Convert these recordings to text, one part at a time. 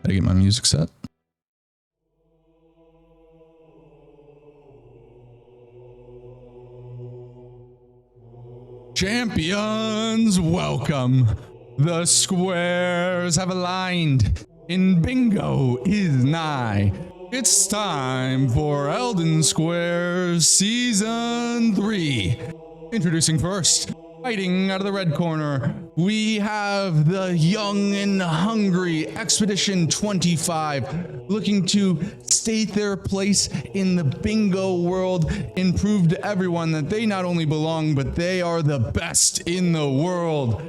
Gotta get my music set. Champions, welcome. The squares have aligned and bingo is nigh. It's time for Elden Squares Season 3. Introducing first, fighting out of the red corner, we have the young and hungry Expedition 25 looking to state their place in the bingo world and prove to everyone that they not only belong, but they are the best in the world.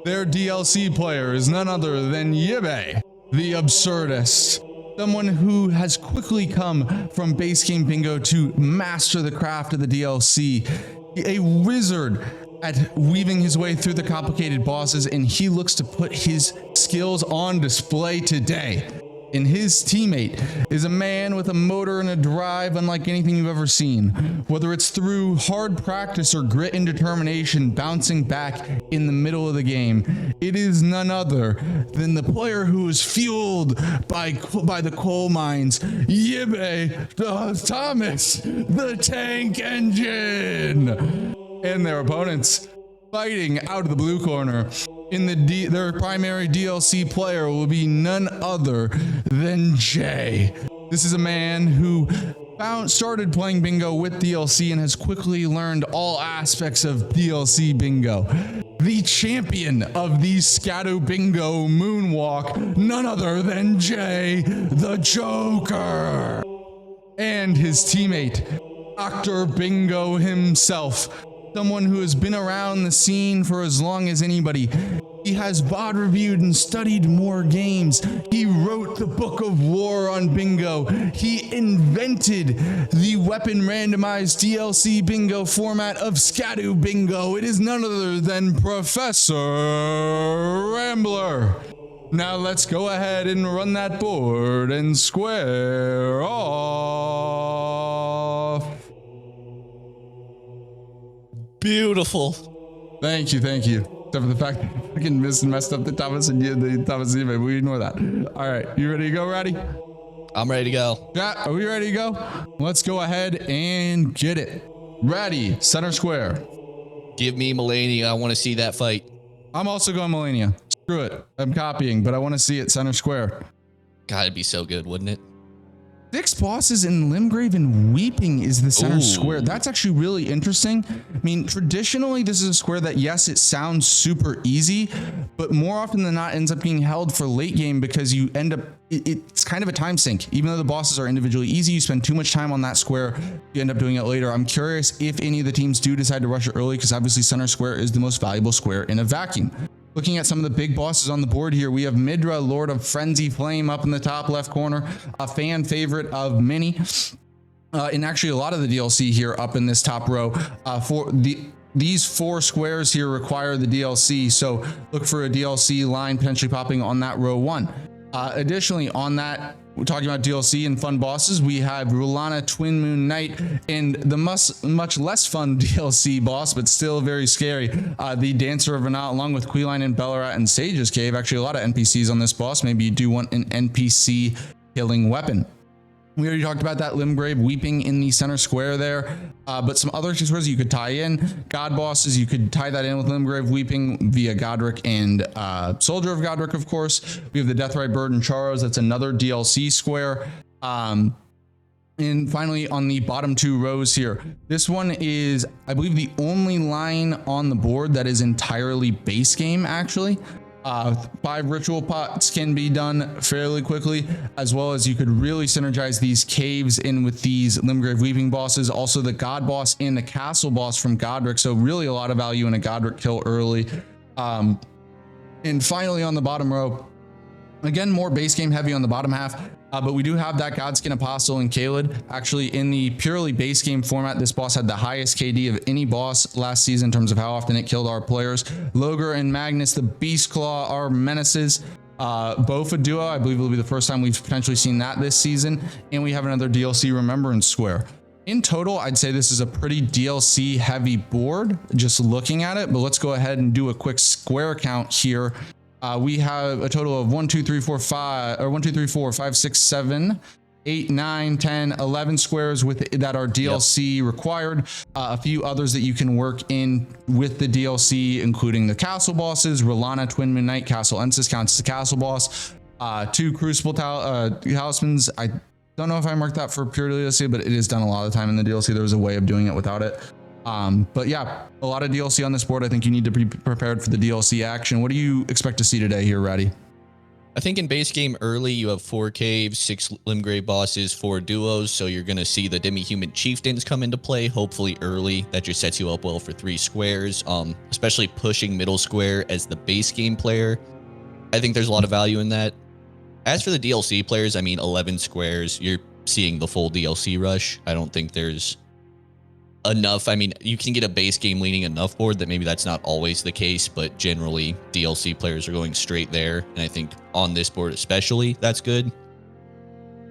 Their DLC player is none other than Yibe, the absurdist. Someone who has quickly come from base game bingo to master the craft of the DLC. A wizard at weaving his way through the complicated bosses, and he looks to put his skills on display today. And his teammate is a man with a motor and a drive unlike anything you've ever seen. Whether it's through hard practice or grit and determination bouncing back in the middle of the game, it is none other than the player who is fueled by the coal mines, Yibe Thomas, the tank engine. And their opponents fighting out of the blue corner. In their primary DLC player will be none other than Jay. This is a man who started playing bingo with DLC and has quickly learned all aspects of DLC bingo. The champion of the Scatto Bingo Moonwalk, none other than Jay the Joker. And his teammate, Dr. Bingo himself. Someone who has been around the scene for as long as anybody. He has VOD reviewed and studied more games. He wrote the Book of War on bingo. He invented the weapon randomized DLC bingo format of Scatto Bingo. It is none other than Professor Rambler. Now let's go ahead and run that board and square off. Beautiful. Thank you. Except for the fact that I fucking messed up the Thomas and the Thomas Eve. We ignore that. All right, you ready to go, Ratty? I'm ready to go. Yeah, are we ready to go? Let's go ahead and get it. Ratty, center square. Give me Melania. I want to see that fight. I'm also going Melania. Screw it. I'm copying, but I want to see it center square. God, it'd be so good, wouldn't it? 6 bosses in Limgrave and Weeping is the center square. That's actually really interesting. I mean, traditionally, this is a square that, yes, it sounds super easy, but more often than not ends up being held for late game because you end up, it's kind of a time sink. Even though the bosses are individually easy, you spend too much time on that square, you end up doing it later. I'm curious if any of the teams do decide to rush it early because obviously center square is the most valuable square in a vacuum. Looking at some of the big bosses on the board here, we have Midra, Lord of Frenzy Flame up in the top left corner, a fan favorite of many. And actually a lot of the DLC here up in this top row. These 4 squares here require the DLC, so look for a DLC line potentially popping on that row 1. Additionally, on that, we're talking about DLC and fun bosses, we have Rulana Twin Moon Knight and the much less fun DLC boss, but still very scary, the Dancer of Anat, along with Queeline and Bellarat and Sage's Cave. Actually, a lot of NPCs on this boss. Maybe you do want an NPC killing weapon. We already talked about that Limgrave Weeping in the center square there, but some other squares you could tie in. God bosses, you could tie that in with Limgrave Weeping via Godric and Soldier of Godric, of course. We have the Deathrite Bird and Charos. That's another DLC square. And finally, on the bottom 2 rows here, this one is, I believe, the only line on the board that is entirely base game, actually. 5 ritual pots can be done fairly quickly, as well as you could really synergize these caves in with these Limgrave Weeping bosses, also the God boss and the castle boss from Godric. So really a lot of value in a Godric kill early. And finally on the bottom row, again, more base game heavy on the bottom half, but we do have that Godskin Apostle and Kaled. Actually, in the purely base game format, this boss had the highest KD of any boss last season in terms of how often it killed our players. Logar and Magnus, the Beast Claw, are menaces. Both a duo. I believe it will be the first time we've potentially seen that this season. And we have another DLC Remembrance Square. In total, I'd say this is a pretty DLC heavy board, just looking at it, but let's go ahead and do a quick square count here. We have a total of 1, 2, 3, 4, 5, or 1, 2, 3, 4, 5, 6, 7, 8, 9, 10, 11 squares with that are DLC required. A few others that you can work in with the DLC, including the castle bosses, Rolana, Twin Moon Knight, Castle Ensis counts as a castle boss. 2 Crucible talismans. I don't know if I marked that for pure DLC, but it is done a lot of the time in the DLC. There was a way of doing it without it. But yeah, a lot of DLC on this board. I think you need to be prepared for the DLC action. What do you expect to see today here, Ratty? I think in base game early, you have 4 caves, 6 Limgrave bosses, 4 duos. So you're going to see the demi-human chieftains come into play, hopefully early. That just sets you up well for 3 squares, especially pushing middle square as the base game player. I think there's a lot of value in that. As for the DLC players, I mean, 11 squares, you're seeing the full DLC rush. I don't think there's enough. I mean, you can get a base game leaning enough board that maybe that's not always the case, but generally DLC players are going straight there. And I think on this board especially, that's good.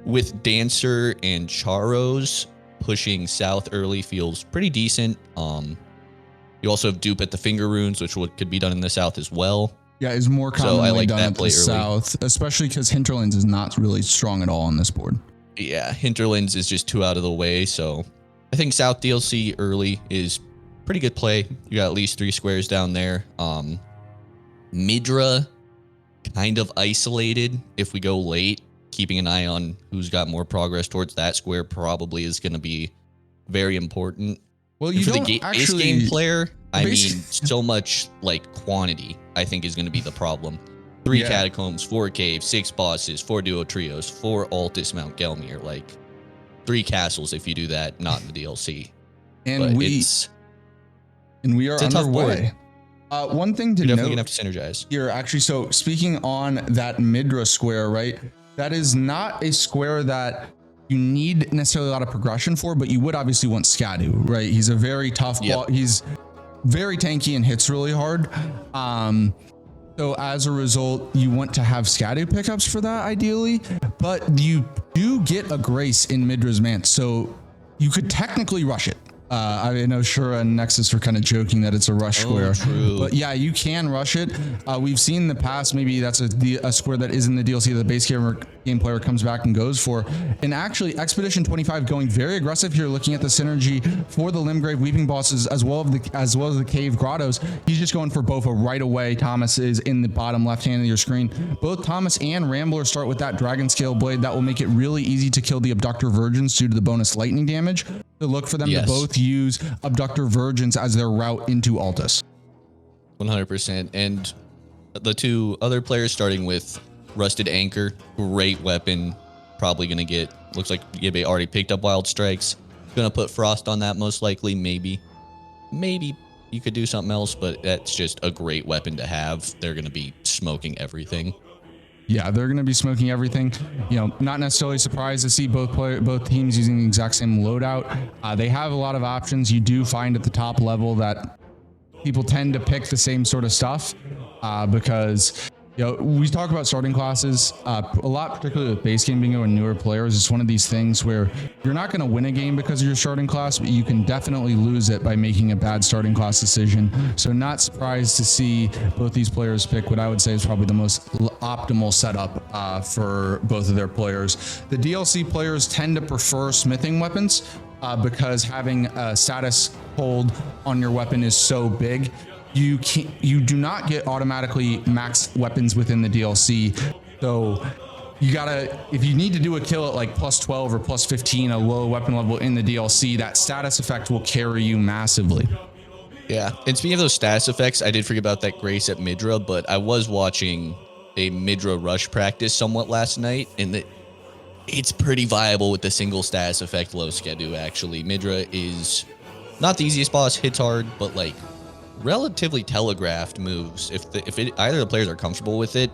With Dancer and Charos, pushing south early feels pretty decent. You also have Dupe at the Finger Runes, which could be done in the south as well. Yeah, is more commonly done at the early. south, especially because Hinterlands is not really strong at all on this board. Yeah, Hinterlands is just too out of the way, so I think South DLC early is pretty good play. You got at least 3 squares down there. Midra, kind of isolated if we go late. Keeping an eye on who's got more progress towards that square probably is going to be very important. Well, you for don't the base game player, I mean, so much like quantity, I think is going to be the problem. 3 catacombs, 4 caves, 6 bosses, 4 duo trios, 4 Altus Mount Gelmir, like 3 castles if you do that, not in the DLC. And but we are underway. One thing to you're note, definitely gonna have to synergize here, actually. So speaking on that Midra square, right? That is not a square that you need necessarily a lot of progression for, but you would obviously want Skadu, right? He's a very tough ball. He's very tanky and hits really hard. So as a result, you want to have Skadu pickups for that ideally, but you do get a Grace in Midra's Mance, so you could technically rush it. I know Shura and Nexus are kind of joking that it's a rush square, but yeah, you can rush it. We've seen in the past, maybe that's a square that is in the DLC that the base game player comes back and goes for. And actually, Expedition 25 going very aggressive here, looking at the synergy for the Limgrave Weeping bosses as well as the Cave Grottos. He's just going for Bofa right away. Thomas is in the bottom left hand of your screen. Both Thomas and Rambler start with that Dragon Scale Blade that will make it really easy to kill the Abductor Virgins due to the bonus lightning damage. To look for them to both use Abductor Virgins as their route into Altus. 100%. And the 2 other players starting with Rusted Anchor, great weapon. Probably going to get, looks like Gibbe already picked up Wild Strikes. Going to put Frost on that most likely, maybe you could do something else, but that's just a great weapon to have. They're going to be smoking everything. Yeah, they're going to be smoking everything. You know, not necessarily surprised to see both teams using the exact same loadout. They have a lot of options. You do find at the top level that people tend to pick the same sort of stuff because, you know, we talk about starting classes a lot, particularly with base game bingo and newer players. It's one of these things where you're not going to win a game because of your starting class, but you can definitely lose it by making a bad starting class decision. So not surprised to see both these players pick what I would say is probably the most optimal setup for both of their players. The DLC players tend to prefer smithing weapons because having a status hold on your weapon is so big. You do not get automatically max weapons within the DLC. So you gotta, if you need to do a kill at like plus 12 or plus 15, a low weapon level in the DLC, that status effect will carry you massively. Yeah, and speaking of those status effects, I did forget about that Grace at Midra, but I was watching a Midra rush practice somewhat last night, and it's pretty viable with the single status effect low Skadu, actually. Midra is not the easiest boss, hits hard, but like relatively telegraphed moves. If either of the players are comfortable with it,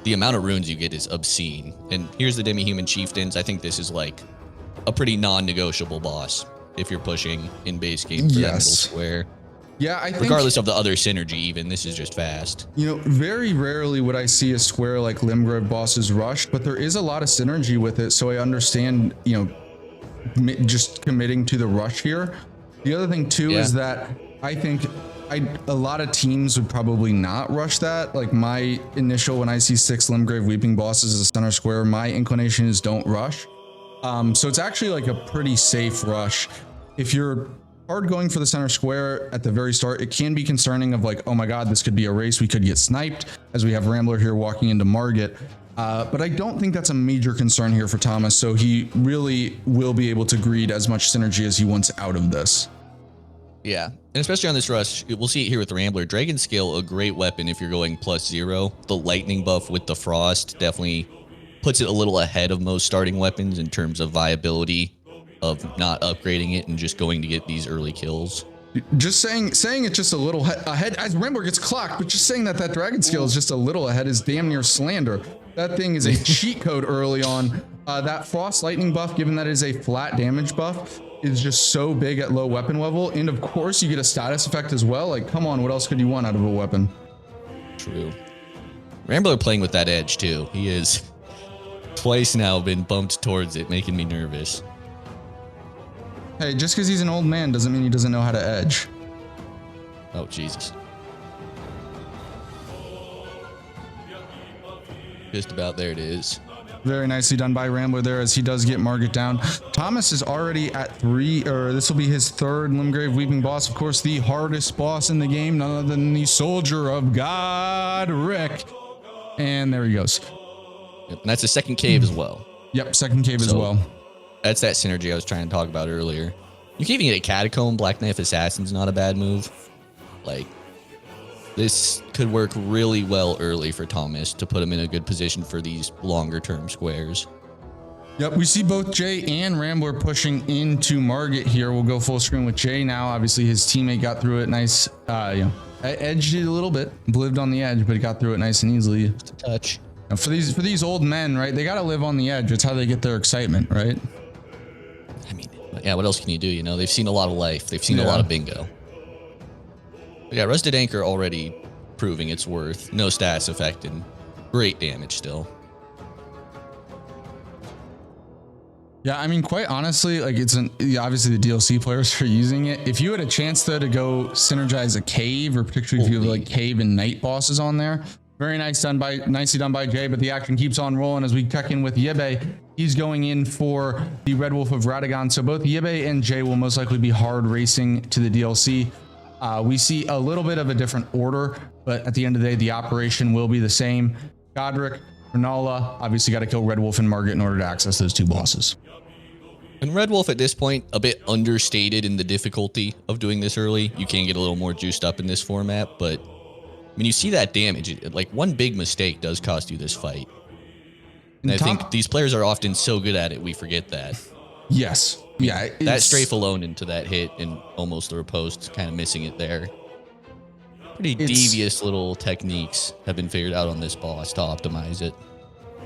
the amount of runes you get is obscene. And here's the demi-human chieftains. I think this is like a pretty non-negotiable boss if you're pushing in base game for that middle square. Yeah, I think regardless of the other synergy, even this is just fast. You know, very rarely would I see a square like Limgrave bosses rushed, but there is a lot of synergy with it. So I understand, you know, just committing to the rush here. The other thing too is that I think a lot of teams would probably not rush that. Like my initial, when I see 6 Limgrave Weeping bosses as a center square, my inclination is don't rush. So it's actually like a pretty safe rush. If you're hard going for the center square at the very start, it can be concerning of like, oh my God, this could be a race. We could get sniped, as we have Rambler here walking into Margit. But I don't think that's a major concern here for Thomas. So he really will be able to greed as much synergy as he wants out of this. Yeah, and especially on this rush, we'll see it here with the Rambler. Dragon Scale, a great weapon if you're going +0. The lightning buff with the frost definitely puts it a little ahead of most starting weapons in terms of viability of not upgrading it and just going to get these early kills. Just saying it's just a little ahead as Rambler gets clocked, but just saying that Dragon Scale is just a little ahead is damn near slander. That thing is a cheat code early on. That frost lightning buff, given that it is a flat damage buff, is just so big at low weapon level. And of course you get a status effect as well. Like, come on, what else could you want out of a weapon? True. Rambler playing with that edge too. He is twice now been bumped towards it, making me nervous. Hey, just because he's an old man doesn't mean he doesn't know how to edge. Oh, Jesus. Just about there it is. Very nicely done by Rambler there as he does get Margit down. Thomas is already at 3, or this will be his 3rd Limgrave Weeping boss. Of course, the hardest boss in the game, none other than the Soldier of God, Rick. And there he goes. Yep, and that's the second cave as well. Yep, second cave as well. That's that synergy I was trying to talk about earlier. You can even get a Catacomb. Black Knife Assassin's not a bad move. Like, this could work really well early for Thomas to put him in a good position for these longer term squares. Yep, we see both Jay and Rambler pushing into Margit here. We'll go full screen with Jay now. Obviously, his teammate got through it nice. Edged it a little bit, lived on the edge, but he got through it nice and easily. Just a touch. Now for these old men, right? They got to live on the edge. It's how they get their excitement, right? I mean, yeah, what else can you do? You know, they've seen a lot of life. They've seen a lot of bingo. But yeah, Rusted Anchor already proving its worth. No stats effect and great damage still. Yeah, I mean, quite honestly, like obviously the DLC players are using it. If you had a chance though to go synergize a cave, or particularly if you have like cave and night bosses on there, nicely done by Jay. But the action keeps on rolling as we check in with Yebe. He's going in for the Red Wolf of Radagon. So both Yebe and Jay will most likely be hard racing to the DLC. We see a little bit of a different order, but at the end of the day, the operation will be the same. Godric, Renala, obviously got to kill Red Wolf and Margit in order to access those 2 bosses. And Red Wolf at this point, a bit understated in the difficulty of doing this early. You can get a little more juiced up in this format, but when you see that damage, like one big mistake does cost you this fight. And I think these players are often so good at it, we forget that. Yes. Yeah. That strafe alone into that hit and almost the riposte, kind of missing it there. Pretty devious little techniques have been figured out on this boss to optimize it.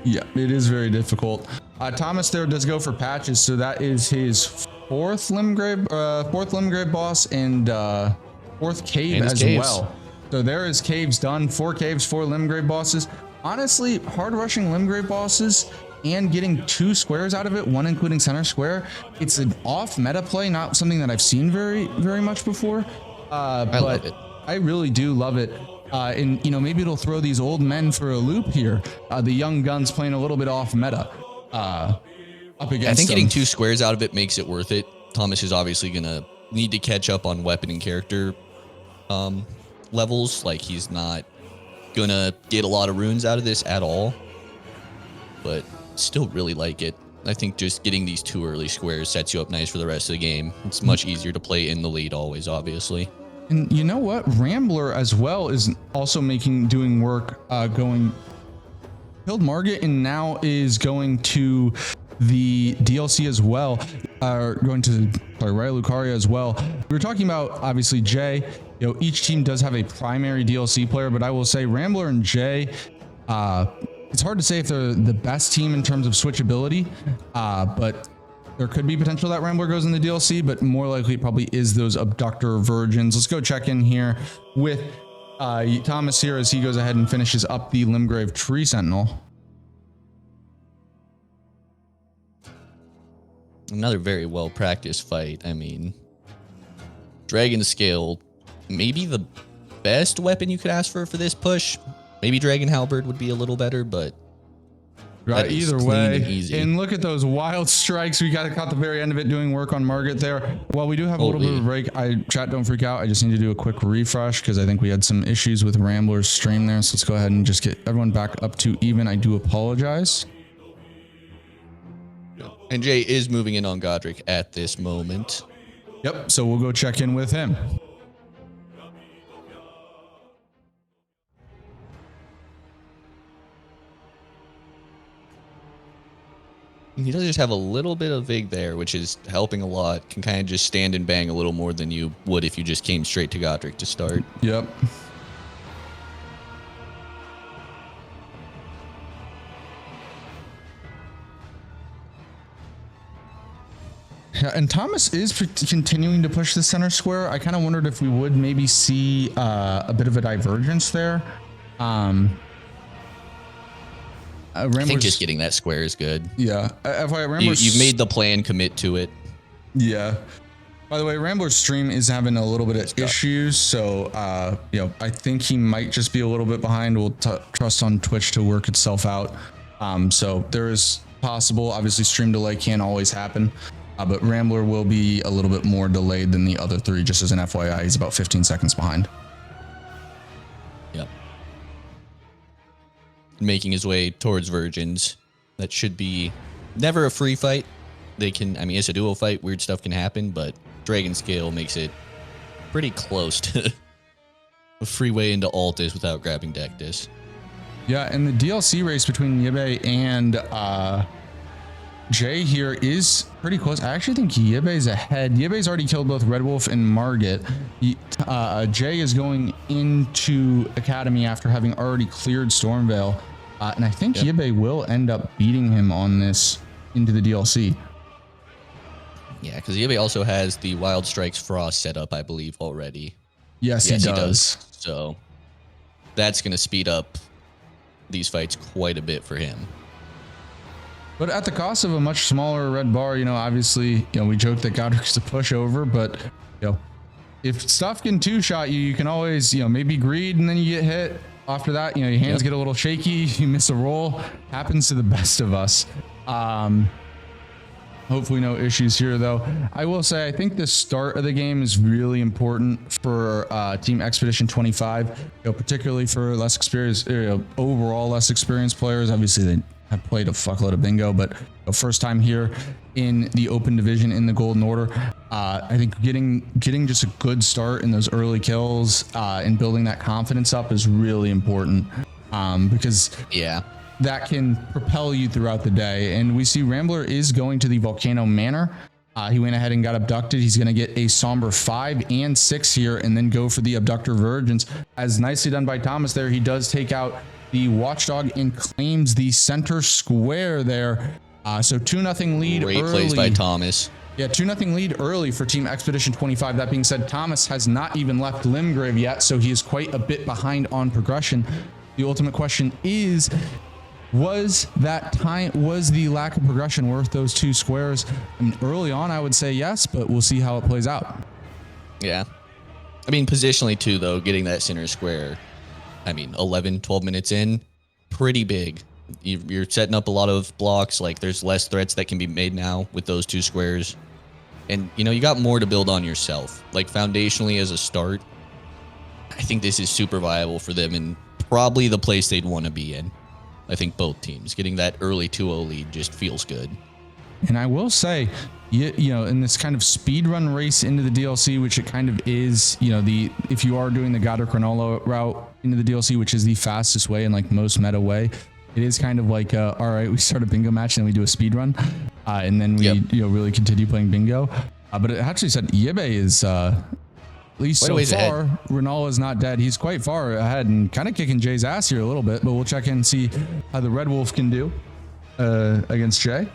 Yeah, it is very difficult. Thomas there does go for patches, so that is his 4th Limgrave boss and 4th cave as well. So there is caves done. 4 caves, 4 Limgrave bosses. Honestly, hard rushing Limgrave bosses and getting 2 squares out of it, 1 including center square. It's an off meta play, not something that I've seen very much before. I love it. I really do love it. And you know, maybe it'll throw these old men for a loop here. The young guns playing a little bit off meta. Up against I think getting 2 squares out of it makes it worth it. Thomas is obviously gonna need to catch up on weapon and character levels. Like, he's not gonna get a lot of runes out of this at all, but still really like it. I think just getting these 2 early squares sets you up nice for the rest of the game. It's much easier to play in the lead always, obviously. And you know what? Rambler as well is also doing work, killed Margit and now is going to the DLC as well, going to Raya Lucaria as well. We were talking about obviously Jay. You know, each team does have a primary DLC player, but I will say Rambler and Jay, it's hard to say if they're the best team in terms of switchability, but there could be potential that Rambler goes in the DLC, but more likely it probably is those Abductor Virgins. Let's go check in here with Thomas here as he goes ahead and finishes up the Limgrave Tree Sentinel. Another very well practiced fight. I mean, Dragon Scale maybe the best weapon you could ask for this push. Maybe Dragon Halberd would be a little better, but right, either way. And easy. And look at those wild strikes. We got caught the very end of it doing work on Margit there. Well, we do have a little bit of a break. Chat, don't freak out. I just need to do a quick refresh because I think we had some issues with Rambler's stream there. So let's go ahead and just get everyone back up to even. I do apologize. And Jay is moving in on Godric at this moment. Yep. So we'll go check in with him. He does just have a little bit of Vig there, which is helping a lot. Can kind of just stand and bang a little more than you would if you just came straight to Godric to start. Yep. Yeah, and Thomas is continuing to push the center square. I kind of wondered if we would maybe see a bit of a divergence there. I think just getting that square is good. Yeah. You've made the plan, commit to it. Yeah. By the way, Rambler's stream is having a little bit of issues, so I think he might just be a little bit behind. We'll trust on Twitch to work itself out. So there is possible, obviously stream delay can't always happen, but Rambler will be a little bit more delayed than the other three, just as an FYI. He's about 15 seconds behind. Yep. Making his way towards Virgins. That should be never a free fight. It's a duo fight. Weird stuff can happen, but Dragon Scale makes it pretty close to a free way into Altus without grabbing Dectus. Yeah, and the DLC race between Yibe and Jay here is pretty close. I actually think Yibe's ahead. Yibe's already killed both Red Wolf and Margit. Jay is going into Academy after having already cleared Stormveil. And I think Yibe will end up beating him on this into the DLC. Yeah, because Yibe also has the Wild Strikes Frost set up, I believe, already. Yes, he does. So that's going to speed up these fights quite a bit for him. But at the cost of a much smaller red bar, obviously, we joke that Godric's a pushover, but, if stuff can two-shot you, you can always, maybe greed and then you get hit. After that, your hands get a little shaky, you miss a roll. Happens to the best of us. Hopefully no issues here, though. I will say, I think the start of the game is really important for Team Expedition 25, particularly for less experienced, overall less experienced players. Obviously, they have played a fuckload of bingo, but first time here in the open division in the Golden Order. I think getting just a good start in those early kills and building that confidence up is really important because that can propel you throughout the day. And we see Rambler is going to the Volcano Manor. He went ahead and got abducted. He's going to get a somber 5 and 6 here and then go for the Abductor Virgins. As nicely done by Thomas there, he does take out the Watchdog and claims the center square there. So 2-0 lead early. Great plays by Thomas. Yeah, 2-0 lead early for Team Expedition 25. That being said, Thomas has not even left Limgrave yet, so he is quite a bit behind on progression. The ultimate question is, was the lack of progression worth those 2 squares? Early on, I would say yes, but we'll see how it plays out. Yeah. Positionally too, though, getting that center square, 11, 12 minutes in, pretty big. You're setting up a lot of blocks. There's less threats that can be made now with those 2 squares. And, you got more to build on yourself. Foundationally as a start, I think this is super viable for them and probably the place they'd want to be in. I think both teams. Getting that early 2-0 lead just feels good. And I will say, in this kind of speed run race into the DLC, which it kind of is, if you are doing the Godric Granola route into the DLC, which is the fastest way and most meta way, it is kind of all right, we start a bingo match and then we do a speed run, and then we really continue playing bingo. But it actually said Yibe is at least so far. Renala is not dead. He's quite far ahead and kind of kicking Jay's ass here a little bit. But we'll check in and see how the Red Wolf can do against Jay.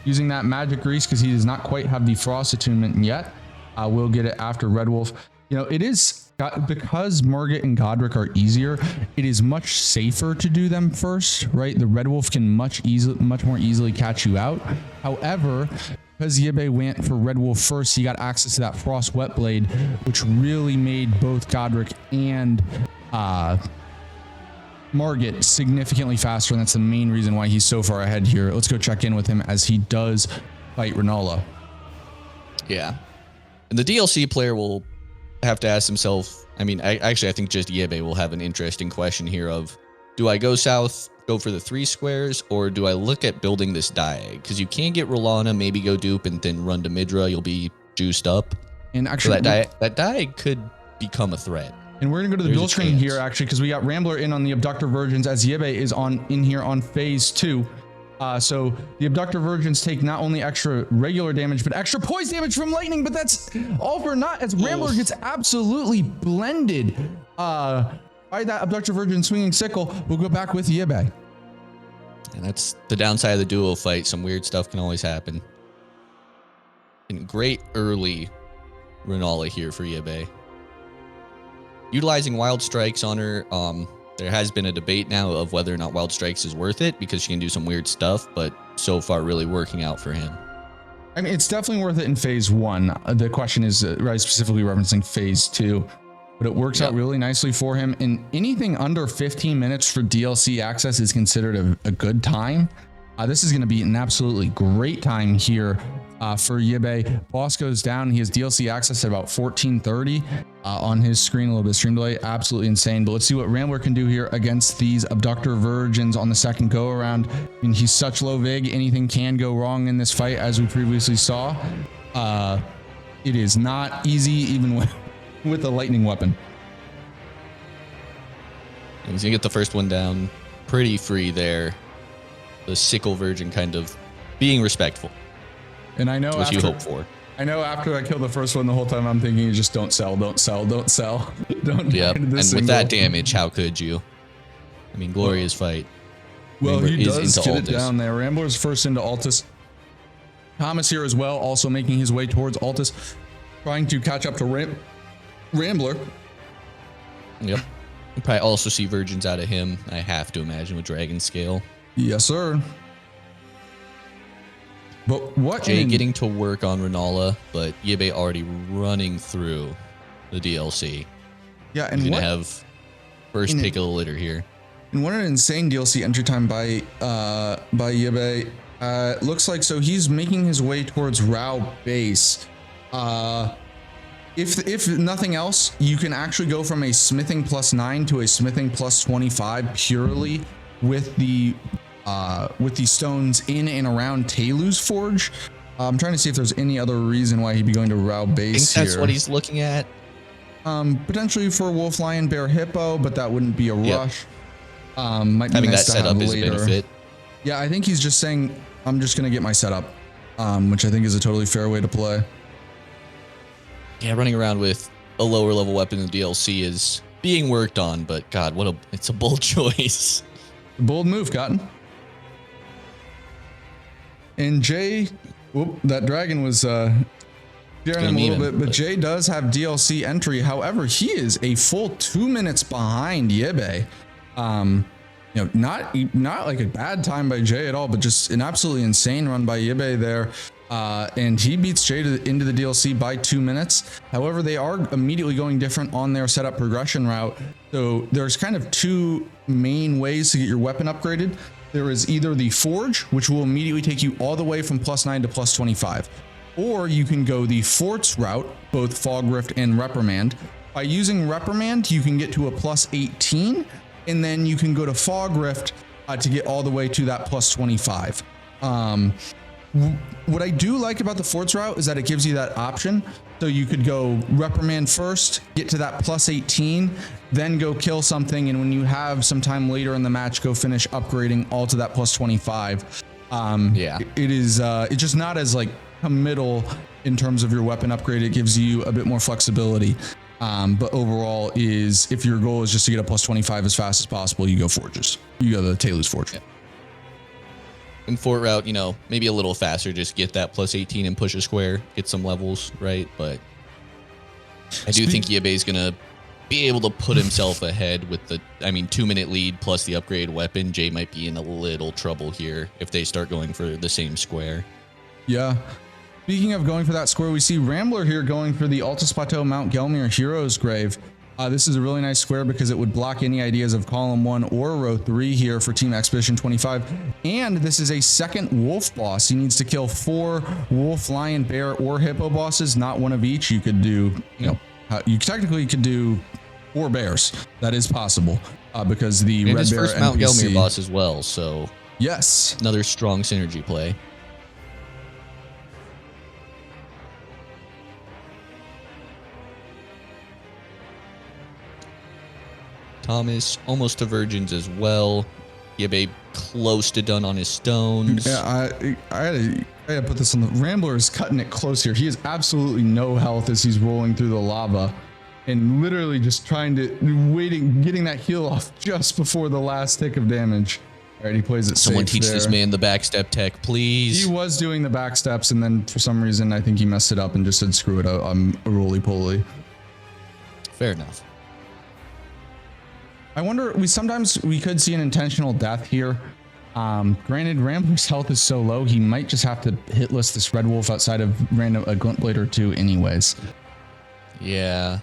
Using that magic grease because he does not quite have the frost attunement yet. We'll get it after Red Wolf. It is because Margit and Godric are easier. It is much safer to do them first, right? The Red Wolf can much more easily catch you out. However, because Yebe went for Red Wolf first, he got access to that Frost Wet Blade, which really made both Godric and Margit significantly faster, and that's the main reason why he's so far ahead here. Let's go check in with him as he does fight Renala. Yeah. And the DLC player will have to ask himself, I mean, I think just Yebe will have an interesting question here of, do I go south, go for the 3 squares, or do I look at building this diag? Because you can get Rolana, maybe go dupe, and then run to Midra. You'll be juiced up. And actually, so that diag could become a threat. And we're gonna go to the build screen here, actually, because we got Rambler in on the Abductor Virgins as Yebe is in here on phase 2. So the Abductor Virgins take not only extra regular damage, but extra poise damage from lightning. But that's all for naught as Rambler gets absolutely blended by that Abductor Virgin swinging sickle. We'll go back with Yebe. And that's the downside of the duo fight. Some weird stuff can always happen. And great early Renala here for Yebe. Utilizing Wild Strikes on her. There has been a debate now of whether or not Wild Strikes is worth it because she can do some weird stuff, but so far really working out for him. I mean, it's definitely worth it in phase 1. The question is right, specifically referencing phase 2, but it works out really nicely for him. And anything under 15 minutes for DLC access is considered a good time. This is going to be an absolutely great time here for Yebe. Boss goes down. He has DLC access at about 14:30 on his screen. A little bit of stream delay. Absolutely insane. But let's see what Rambler can do here against these Abductor Virgins on the second go around. I mean, he's such low vig. Anything can go wrong in this fight, as we previously saw. It is not easy, even with a lightning weapon. And he's gonna get the first one down pretty free there. The sickle virgin kind of being respectful. And I know what you hope for. I know after I kill the first one, the whole time I'm thinking, you just don't sell, don't sell, don't sell. Don't. Yep. And with that damage, how could you? I mean, glorious fight. Well, Rambler he does get Altus. it down there. Rambler's first into Altus. Thomas here as well, also making his way towards Altus, trying to catch up to Rambler. Yep. You probably also see virgins out of him, I have to imagine, with Dragon Scale. Yes, sir. But what Jay getting to work on Renala, but Yebe already running through the DLC. Yeah, and he's gonna have first pick of the litter here. And what an insane DLC entry time by Yebe. Looks like so he's making his way towards Rao base. If nothing else, you can actually go from a smithing +9 to a smithing +25 purely with the stones in and around Telu's Forge. I'm trying to see if there's any other reason why he'd be going to Rao base here. I think that's what he's looking at. Potentially for Wolf, Lion, Bear, Hippo, but that wouldn't be a rush. Might be having nice that to set up have is a later. benefit. Yeah, I think he's just saying, I'm just going to get my setup, which I think is a totally fair way to play. Yeah, running around with a lower level weapon in the DLC is being worked on, but God, it's a bold choice. Bold move, Cotton. And Jay, that dragon was scaring him a little bit, but Jay does have DLC entry. However, he is a full 2 minutes behind Yebe. Not like a bad time by Jay at all, but just an absolutely insane run by Yebe there. And he beats Jay into the DLC by 2 minutes. However, they are immediately going different on their setup progression route. So there's kind of 2 main ways to get your weapon upgraded. There is either the Forge, which will immediately take you all the way from +9 to +25. Or you can go the Forts route, both Fog Rift and Reprimand. By using Reprimand, you can get to a +18, and then you can go to Fog Rift to get all the way to that +25. What I do like about the Forts route is that it gives you that option. So you could go Reprimand first, get to that +18, then go kill something, and when you have some time later in the match, go finish upgrading all to that +25. It's just not as like committal in terms of your weapon upgrade. It gives you a bit more flexibility. But overall if your goal is just to get a +25 as fast as possible, you go Forges. You go the Telu's Forge. Yeah. In Fort route, maybe a little faster, just get that +18 and push a square, get some levels, right? But I do think Yebe's going to be able to put himself ahead with the, 2 minute lead plus the upgrade weapon. Jay might be in a little trouble here if they start going for the same square. Yeah. Speaking of going for that square, we see Rambler here going for the Altus Plateau Mount Gelmir Heroes Grave. This is a really nice square because it would block any ideas of column 1 or row 3 here for Team Expedition 25. And this is a second wolf boss. He needs to kill 4 wolf, lion, bear, or hippo bosses, not one of each. You could do, you technically could do 4 bears. That is possible because the and red his bear first Mount NPC, Gelmir boss as well. So yes, another strong synergy play. Thomas almost to virgins as well. Yabe close to done on his stones. Yeah, I had to put this on. The Rambler is cutting it close here. He has absolutely no health as he's rolling through the lava and literally just getting that heal off just before the last tick of damage. All right, he plays it Someone safe teach there. this man the backstep tech, please. He was doing the back steps, and then for some reason, I think he messed it up and just said, screw it, I'm a roly-poly. Fair enough. I wonder, sometimes we could see an intentional death here. Granted, Rambler's health is so low, he might just have to hit list this Red Wolf outside of a Glint Blade or 2 anyways. Yeah.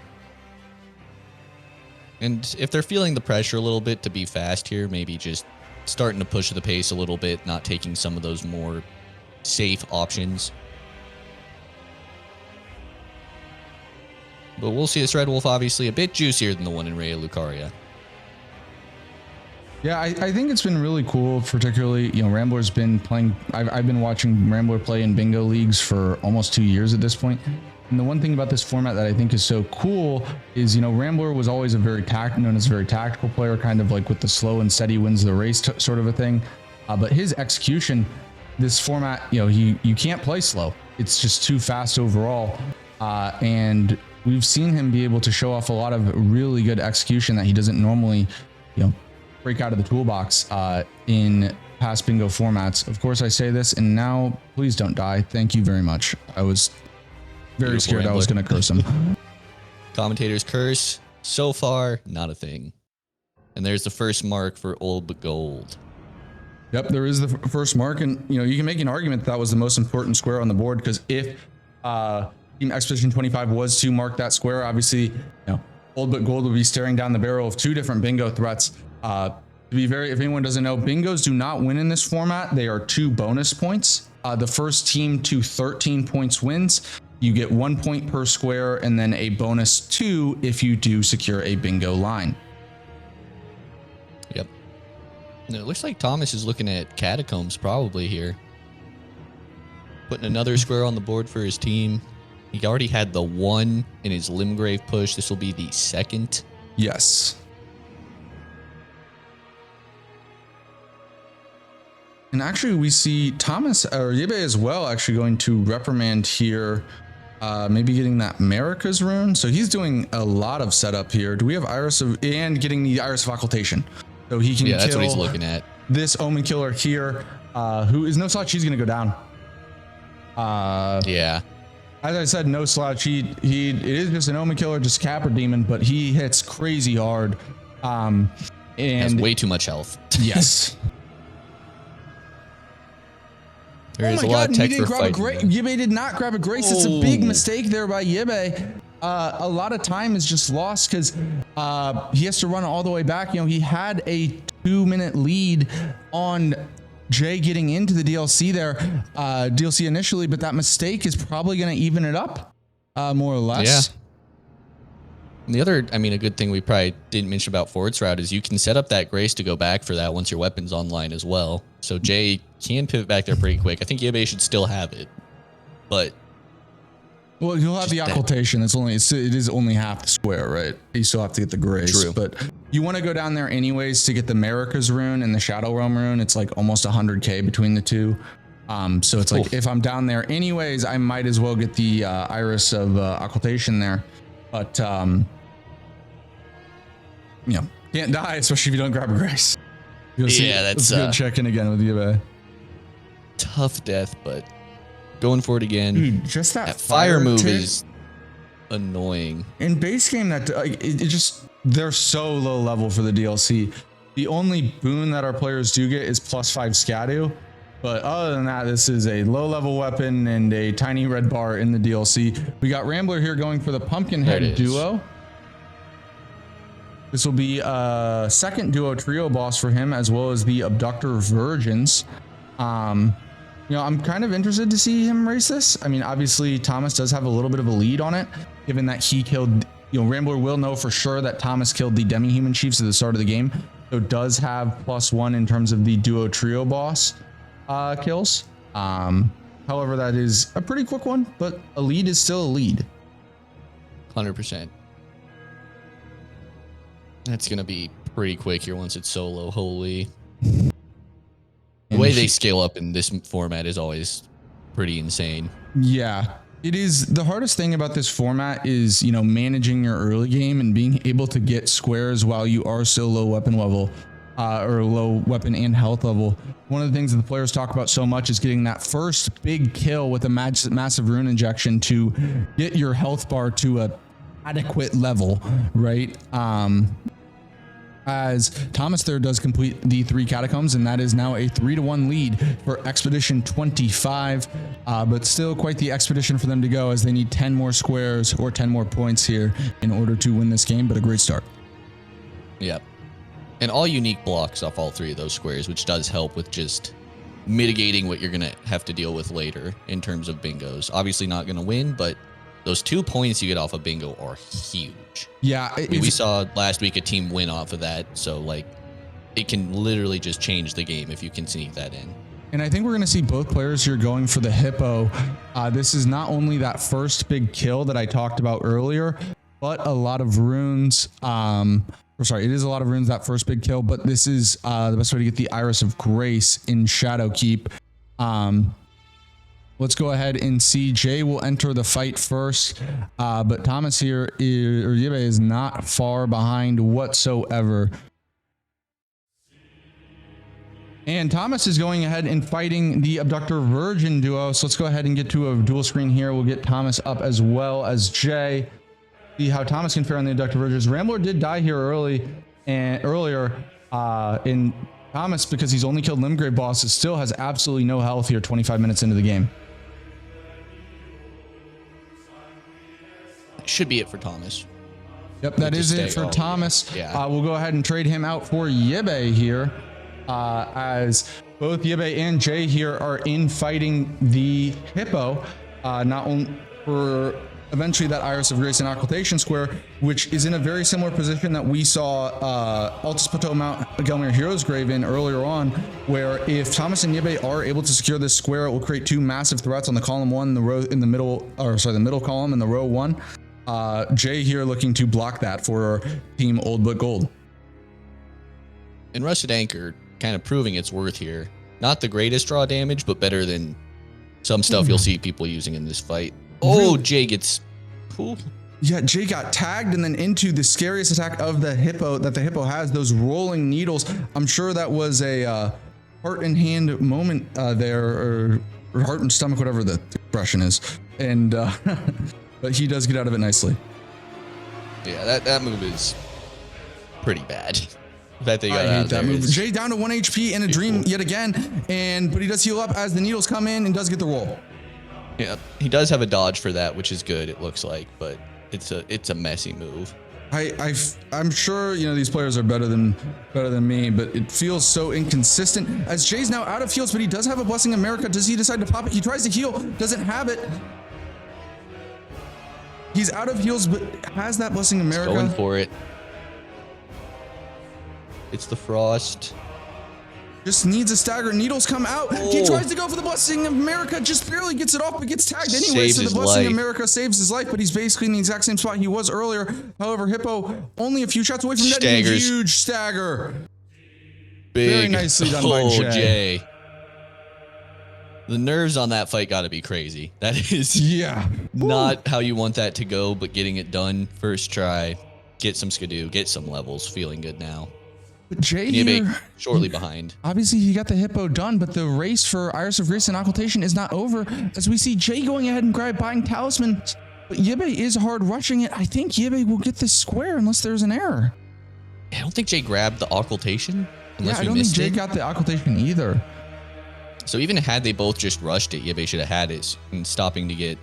And if they're feeling the pressure a little bit to be fast here, maybe just starting to push the pace a little bit, not taking some of those more safe options. But we'll see this Red Wolf obviously a bit juicier than the one in Raya Lucaria. Yeah, I think it's been really cool, particularly, Rambler's been playing, I've been watching Rambler play in bingo leagues for almost 2 years at this point. And the one thing about this format that I think is so cool is, Rambler was always known as a very tactical player, kind of like with the slow and steady wins the race sort of a thing. But his execution, this format, you can't play slow. It's just too fast overall. And we've seen him be able to show off a lot of really good execution that he doesn't normally, break out of the toolbox in past bingo formats. Of course, I say this, and now please don't die. Thank you very much. I was very scared I was going to curse him. Commentator's curse. So far, not a thing. And there's the first mark for Old But Gold. Yep, there is the first mark, and you can make an argument that was the most important square on the board, because if Team Expedition 25 was to mark that square, obviously, Old But Gold would be staring down the barrel of 2 different bingo threats. To be if anyone doesn't know, bingos do not win in this format. They are 2 bonus points. The first team to 13 points wins. You get 1 point per square, and then a bonus 2 if you do secure a bingo line. Yep. And it looks like Thomas is looking at Catacombs probably here. Putting another square on the board for his team. He already had the 1 in his Limgrave push. This will be the 2nd. Yes. And actually, we see Thomas or Yebe as well actually going to reprimand here, maybe getting that Marika's rune. So he's doing a lot of setup here. Do we have and getting the Iris of Occultation, so he can kill that's what he's looking at. This Omen Killer here, who is no slouch. He's going to go down. Yeah. As I said, no slouch. It is just an Omen Killer, just Capra Demon, but he hits crazy hard. And has way too much health. Yes. There is a lot of tech for fighting. Yebe did not grab a Grace. It's a big mistake there by Yebe. A lot of time is just lost because he has to run all the way back. He had a 2-minute lead on Jay getting into the DLC there, DLC initially, but that mistake is probably going to even it up more or less. Yeah. And the other, a good thing we probably didn't mention about Forward's route is you can set up that Grace to go back for that once your weapon's online as well. So Jay can pivot back there pretty quick. I think Yebe should still have it, but well, you'll have the occultation. It is only half the square, right? You still have to get the Grace. True. But you want to go down there anyways to get the Marika's rune and the Shadow Realm rune. It's like almost 100k between the two. So it's like if I'm down there anyways, I might as well get the Iris of Occultation there. But can't die, especially if you don't grab a Grace. That's good check in again with Yebe. Tough death, but going for it again. Dude, just that fire move is annoying. In base game, they're so low level for the DLC. The only boon that our players do get is +5 Scadu. But other than that, this is a low-level weapon and a tiny red bar in the DLC. We got Rambler here going for the Pumpkinhead duo. This will be a second duo trio boss for him, as well as the Abductor Virgins. You know, I'm kind of interested to see him race this. I mean, obviously, Thomas does have a little bit of a lead on it, given that he killed, you know, Rambler will know for sure that Thomas killed the demi-human chiefs at the start of the game. So does have +1 in terms of the duo trio boss kills. However, that is a pretty quick one, but a lead is still a lead. 100%. That's going to be pretty quick here once it's solo. Holy. The way they scale up in this format is always pretty insane. Yeah. It is. The hardest thing about this format is, you know, managing your early game and being able to get squares while you are still low weapon level, or low weapon and health level. One of the things that the players talk about so much is getting that first big kill with a massive rune injection to get your health bar to a adequate level, right? As Thomas there does complete the 3 catacombs, and that is now a 3-1 lead for Expedition 25, but still quite the expedition for them to go, as they need 10 more squares or 10 more points here in order to win this game, but a great start. Yep. And all unique blocks off all 3 of those squares, which does help with just mitigating what you're going to have to deal with later in terms of bingos. Obviously not going to win, but those 2 points you get off a bingo are huge. Yeah. I mean, we saw last week a team win off of that. So, like, it can literally just change the game if you can sneak that in. And I think we're going to see both players here going for the hippo. This is not only that first big kill that I talked about earlier, but a lot of runes. It is a lot of runes, that first big kill, but this is the best way to get the Iris of Grace in Shadowkeep. Let's go ahead and see. Jay will enter the fight first, but Thomas here, or Yibe, is not far behind whatsoever. And Thomas is going ahead and fighting the Abductor Virgin duo. So let's go ahead and get to a dual screen here. We'll get Thomas up as well as Jay. See how Thomas can fare on the Abductor Virgins. Rambler did die here earlier, in Thomas, because he's only killed Limgrave bosses, still has absolutely no health here 25 minutes into the game. Should be it for Thomas. Yep, that is it for Thomas. Yeah. We'll go ahead and trade him out for Yibe here, as both Yibe and Jay here are in fighting the hippo, not only for eventually that Iris of Grace and Occultation Square, which is in a very similar position that we saw Altus Plateau Mount Gelmir Heroes Grave in earlier on, where if Thomas and Yibe are able to secure this square, it will create 2 massive threats on the column 1, the row in the middle, or sorry, the middle column and the row 1. Jay here looking to block that for Team Old But Gold. And Rusted Anchor kind of proving its worth here. Not the greatest draw damage, but better than some stuff you'll see people using in this fight. Oh, really? Jay gets cool. Yeah, Jay got tagged and then into the scariest attack of the hippo that the hippo has, those rolling needles. I'm sure that was a heart and hand moment there, or heart and stomach, whatever the expression is. And but he does get out of it nicely. Yeah, that move is pretty bad. That they got I hate that move. Jay down to 1 HP in a dream yet again, but he does heal up as the needles come in and does get the roll. Yeah, he does have a dodge for that, which is good, it looks like, but it's a messy move. I'm sure, you know, these players are better than me, but it feels so inconsistent. As Jay's now out of heals, but he does have a Blessing of America. Does he decide to pop it? He tries to heal, doesn't have it. He's out of heals, but has that Blessing of America. He's going for it. It's the frost. Just needs a stagger. Needles come out. Oh. He tries to go for the Blessing of America, just barely gets it off, but gets tagged anyway. So the Blessing of America saves his life, but he's basically in the exact same spot he was earlier. However, Hippo only a few shots away from that huge stagger. Big. Very nicely done by Jay. The nerves on that fight got to be crazy. That is not how you want that to go, but getting it done first try. Get some skidoo, get some levels, feeling good now. But Jay here, shortly behind. Obviously, he got the hippo done, but the race for Iris of Grace and Occultation is not over, as we see Jay going ahead and buying Talisman. But Yibe is hard rushing it. I think Yibe will get this square unless there's an error. I don't think Jay grabbed the Occultation. Yeah, I don't think Jay got the Occultation either. So even had they both just rushed it, Yabe should have had it. And stopping to get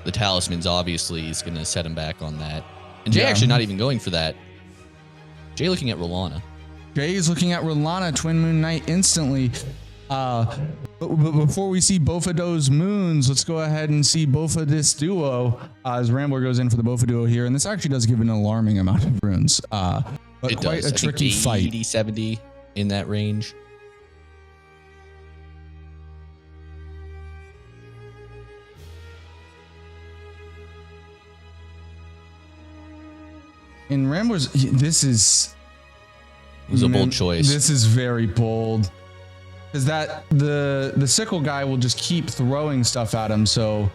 the talismans, obviously, is going to set him back on that. And Jay actually not even going for that. Jay looking at Rolana. Jay is looking at Rolana, Twin Moon Knight instantly. But before we see both of those moons, let's go ahead and see both of this duo as Rambler goes in for the Bofa duo here. And this actually does give an alarming amount of runes. But it quite does. a tricky fight. 80, 70 in that range. In Rambler's, this is... It was a bold choice. This is very bold. Because the sickle guy will just keep throwing stuff at him, so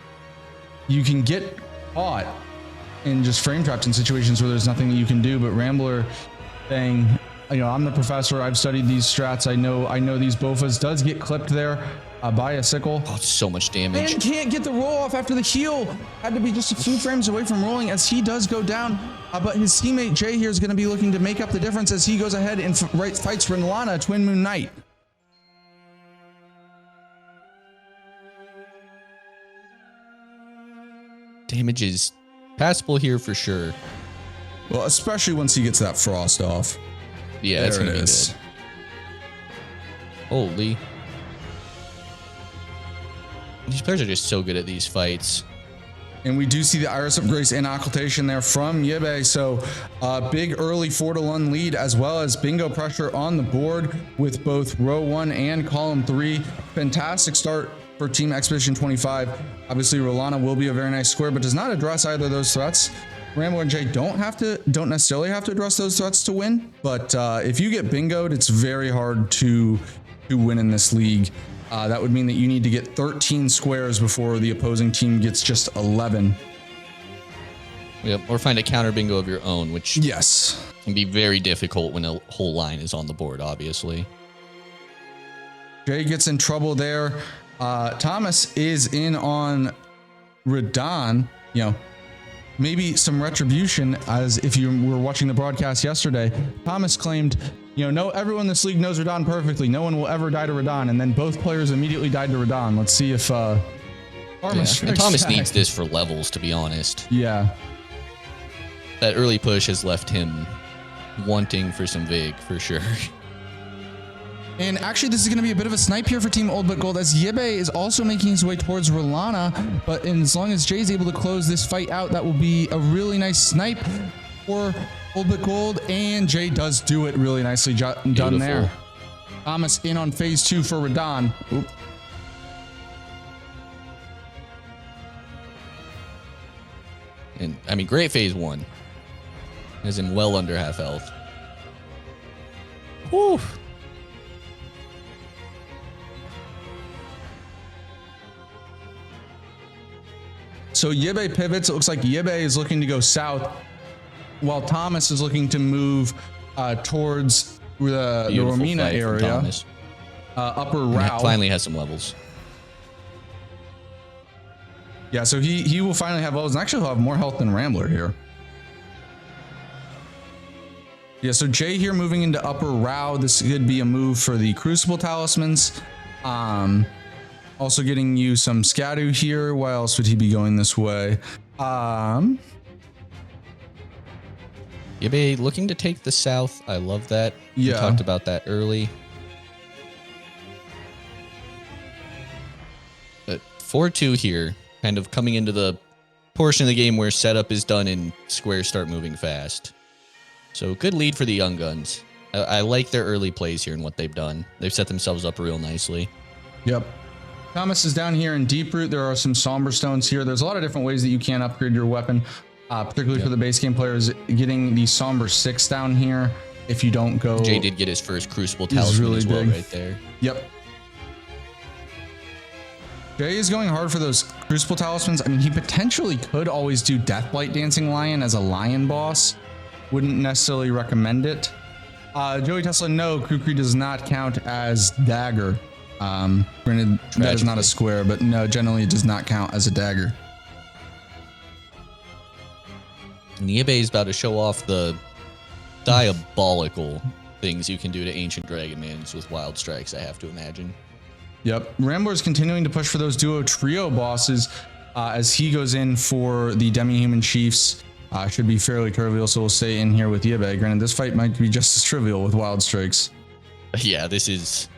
you can get caught in just frame traps in situations where there's nothing that you can do. But Rambler saying, I'm the professor, I've studied these strats, I know these Bofas, does get clipped there by a sickle. Oh, so much damage. And can't get the roll off after the heal. Had to be just a few frames away from rolling as he does go down. But his teammate Jay here is going to be looking to make up the difference as he goes ahead and fights for Rolana, Twin Moon Knight. Damage is passable here for sure. Well, especially once he gets that frost off. Yeah, that's gonna be good. Holy. These players are just so good at these fights. And we do see the Iris of Grace and Occultation there from Yabe. So big early 4-1 lead, as well as bingo pressure on the board with both row 1 and column 3. Fantastic start for Team Expedition 25. Obviously, Rolana will be a very nice square, but does not address either of those threats. Rambler and Jay don't necessarily have to address those threats to win, but if you get bingoed, it's very hard to win in this league. That would mean that you need to get 13 squares before the opposing team gets just 11. Yep, or find a counter bingo of your own, which can be very difficult when a whole line is on the board, obviously. Jay gets in trouble there. Thomas is in on Radon. Maybe some retribution, as if you were watching the broadcast yesterday. Thomas claimed, no, everyone in this league knows Radon perfectly. No one will ever die to Radon. And then both players immediately died to Radon. Let's see if Thomas needs this for levels, to be honest. Yeah. That early push has left him wanting for some vig, for sure. And actually, this is going to be a bit of a snipe here for Team Old But Gold, as Yabe is also making his way towards Rolana. But as long as Jay's able to close this fight out, that will be a really nice snipe for Old But Gold. And Jay does do it really nicely done there. Thomas in on phase 2 for Radon. Oop. And I mean, great phase 1. Has him well under half health. Whew. So Yabe pivots. It looks like Yabe is looking to go south, while Thomas is looking to move towards the Romina area. Upper Rao. Finally has some levels. Yeah, so he will finally have levels, and actually he'll have more health than Rambler here. Yeah, so Jay here moving into Upper Rao. This could be a move for the Crucible Talismans. Also getting you some Scadu here. Why else would he be going this way? Yabe looking to take the south. I love that. Yeah. We talked about that early. But 4-2 here, kind of coming into the portion of the game where setup is done and squares start moving fast. So good lead for the Young Guns. I like their early plays here and what they've done. They've set themselves up real nicely. Yep. Thomas is down here in Deep Root. There are some Somber Stones here. There's a lot of different ways that you can upgrade your weapon, particularly for the base game players. Getting the Somber 6 down here, if you don't go... Jay did get his first Crucible Talisman really as well right there. Yep. Jay is going hard for those Crucible Talismans. I mean, he potentially could always do Deathblight Dancing Lion as a Lion boss. Wouldn't necessarily recommend it. Joey Tesla, no, Kukri does not count as dagger. Granted, that is not a square, but no, generally it does not count as a dagger. And Yabe is about to show off the diabolical things you can do to Ancient Dragon Mans with Wild Strikes, I have to imagine. Yep. Rambler's continuing to push for those duo trio bosses as he goes in for the demi-human chiefs. Should be fairly trivial, so we'll stay in here with Yabe. Granted, this fight might be just as trivial with Wild Strikes. Yeah, this is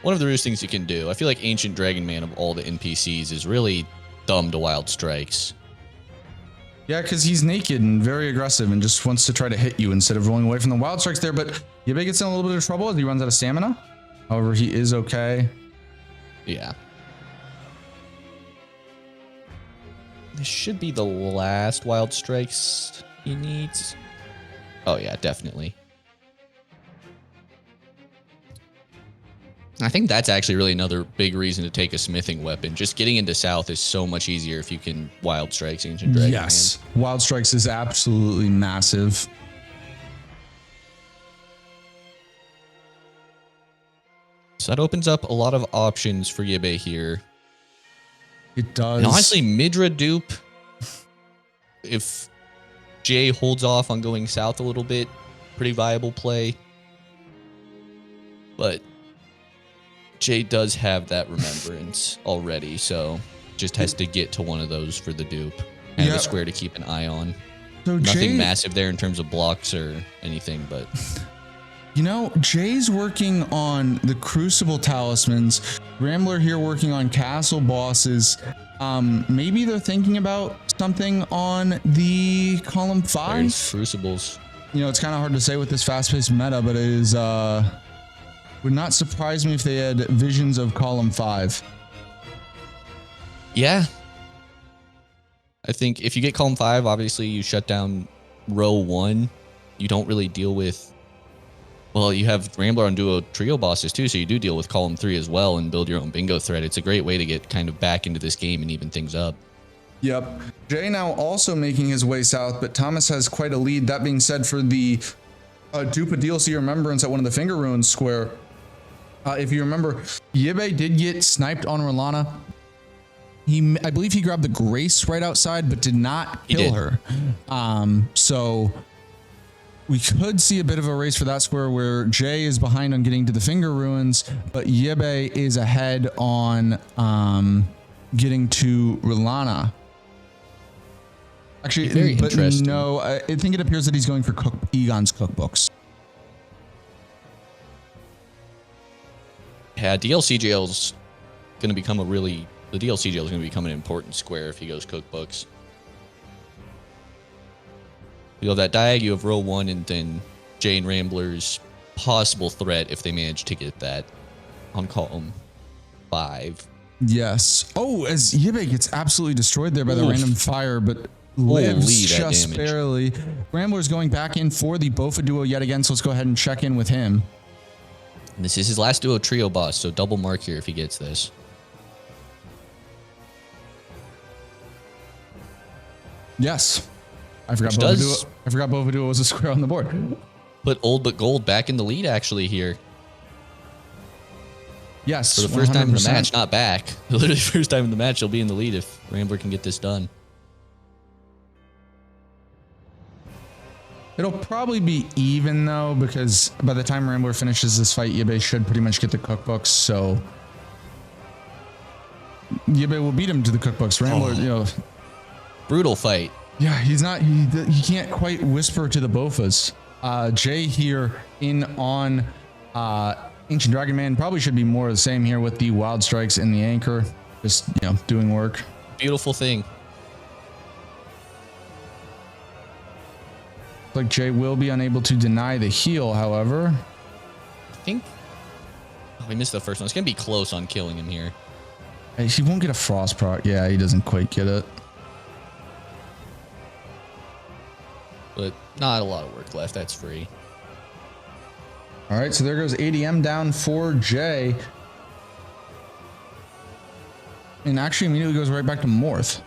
one of the rudest things you can do. I feel like Ancient Dragon Man of all the NPCs is really dumb to Wild Strikes. Yeah, because he's naked and very aggressive and just wants to try to hit you instead of rolling away from the Wild Strikes there. But Yabe gets in a little bit of trouble as he runs out of stamina. However, he is okay. Yeah. This should be the last Wild Strikes he needs. Oh yeah, definitely. I think that's actually really another big reason to take a smithing weapon. Just getting into South is so much easier if you can Wild Strikes Ancient Dragon. Yes, Wild Strikes is absolutely massive. So that opens up a lot of options for Yabe here. It does. And honestly, Midra dupe, if Jay holds off on going south a little bit, pretty viable play. But Jay does have that remembrance already, so just has to get to one of those for the dupe. And a square to keep an eye on. So nothing massive there in terms of blocks or anything, but... You know, Jay's working on the Crucible Talismans. Rambler here working on castle bosses. Maybe they're thinking about something on the column 5. There's Crucibles. You know, it's kind of hard to say with this fast-paced meta, but it is would not surprise me if they had visions of column 5. Yeah. I think if you get column 5, obviously you shut down row 1. You don't really deal with... Well, you have Rambler on duo trio bosses too, so you do deal with column 3 as well and build your own bingo thread. It's a great way to get kind of back into this game and even things up. Yep. Jay now also making his way south, but Thomas has quite a lead. That being said, for the dupe of DLC Remembrance at one of the Finger Ruins square, if you remember, Yabe did get sniped on Rolana. I believe he grabbed the Grace right outside, but did not kill her. So we could see a bit of a race for that square where Jay is behind on getting to the Finger Ruins, but Yabe is ahead on getting to Rolana. Actually, very but interesting. no, I think it appears that he's going for Egon's cookbooks. Yeah, DLC jail's going to become the DLC jail is going to become an important square if he goes cookbooks. You have that diag, you have row 1, and then Jay and Rambler's possible threat if they manage to get that on column 5. Yes. Oh, as Yabe gets absolutely destroyed there by the random fire, but lives just barely. Rambler's going back in for the Bofa duo yet again, so let's go ahead and check in with him. And this is his last duo trio boss, so double mark here if he gets this. Yes. I forgot Bofa duo was a square on the board. Put Old But Gold back in the lead actually here. Yes. For the first time in the match, not back. Literally first time in the match, he'll be in the lead if Rambler can get this done. It'll probably be even though, because by the time Rambler finishes this fight, Yabe should pretty much get the cookbooks. So Yabe will beat him to the cookbooks. Rambler, you know, brutal fight. Yeah, he's not. He can't quite whisper to the Bofas. Jay here in on Ancient Dragon Man probably should be more of the same here with the Wild Strikes and the Anchor, just doing work. Beautiful thing. Like Jay will be unable to deny the heal, however. I think we missed the first one. It's gonna be close on killing him here. He won't get a frost proc. Yeah, he doesn't quite get it. But not a lot of work left. That's free. All right, so there goes ADM down for Jay. And actually immediately goes right back to Morth.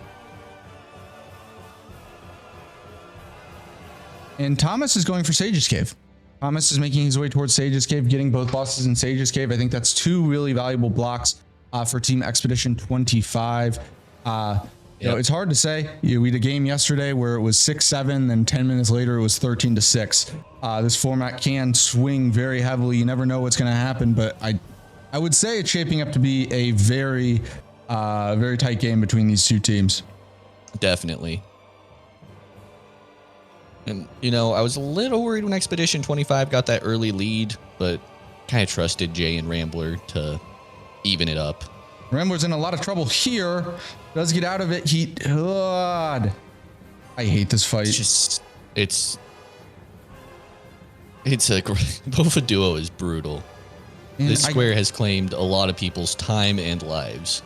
And Thomas is going for Sage's Cave. Thomas is making his way towards Sage's Cave, getting both bosses in Sage's Cave. I think that's 2 really valuable blocks for Team Expedition 25. You know, it's hard to say. We had a game yesterday where it was 6-7, then 10 minutes later it was 13-6. This format can swing very heavily. You never know what's going to happen, but I would say it's shaping up to be a very tight game between these two teams. Definitely. And, you know, I was a little worried when Expedition 25 got that early lead, but kind of trusted Jay and Rambler to even it up. Rambler's in a lot of trouble here. Does get out of it. God. I hate this fight. It's a Bofa duo is brutal. And this square has claimed a lot of people's time and lives.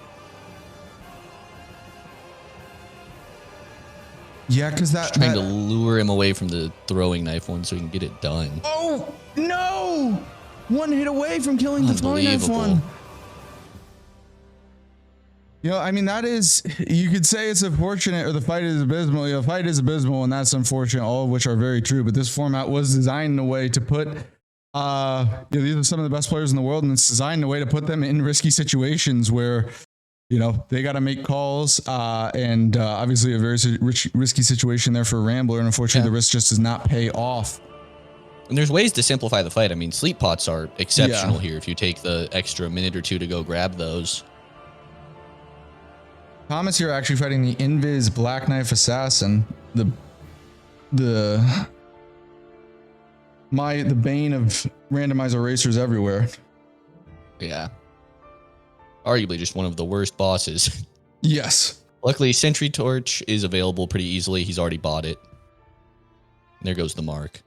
Yeah, because trying to lure him away from the throwing knife one so he can get it done. Oh, no! One hit away from killing the throwing knife one. You know, I mean, that is, you could say it's unfortunate or the fight is abysmal. You know, the fight is abysmal and that's unfortunate, all of which are very true. But this format was designed in a way to put, you know, these are some of the best players in the world, and it's designed in a way to put them in risky situations where, you know, they got to make calls, and obviously a very risky situation there for Rambler, and unfortunately the risk just does not pay off. And there's ways to simplify the fight. I mean, sleep pots are exceptional here if you take the extra minute or two to go grab those. Thomas here actually fighting the Invis Black Knife Assassin, the bane of randomizer racers everywhere. Yeah. Arguably just one of the worst bosses. Yes. Luckily, Sentry Torch is available pretty easily. He's already bought it. There goes the mark.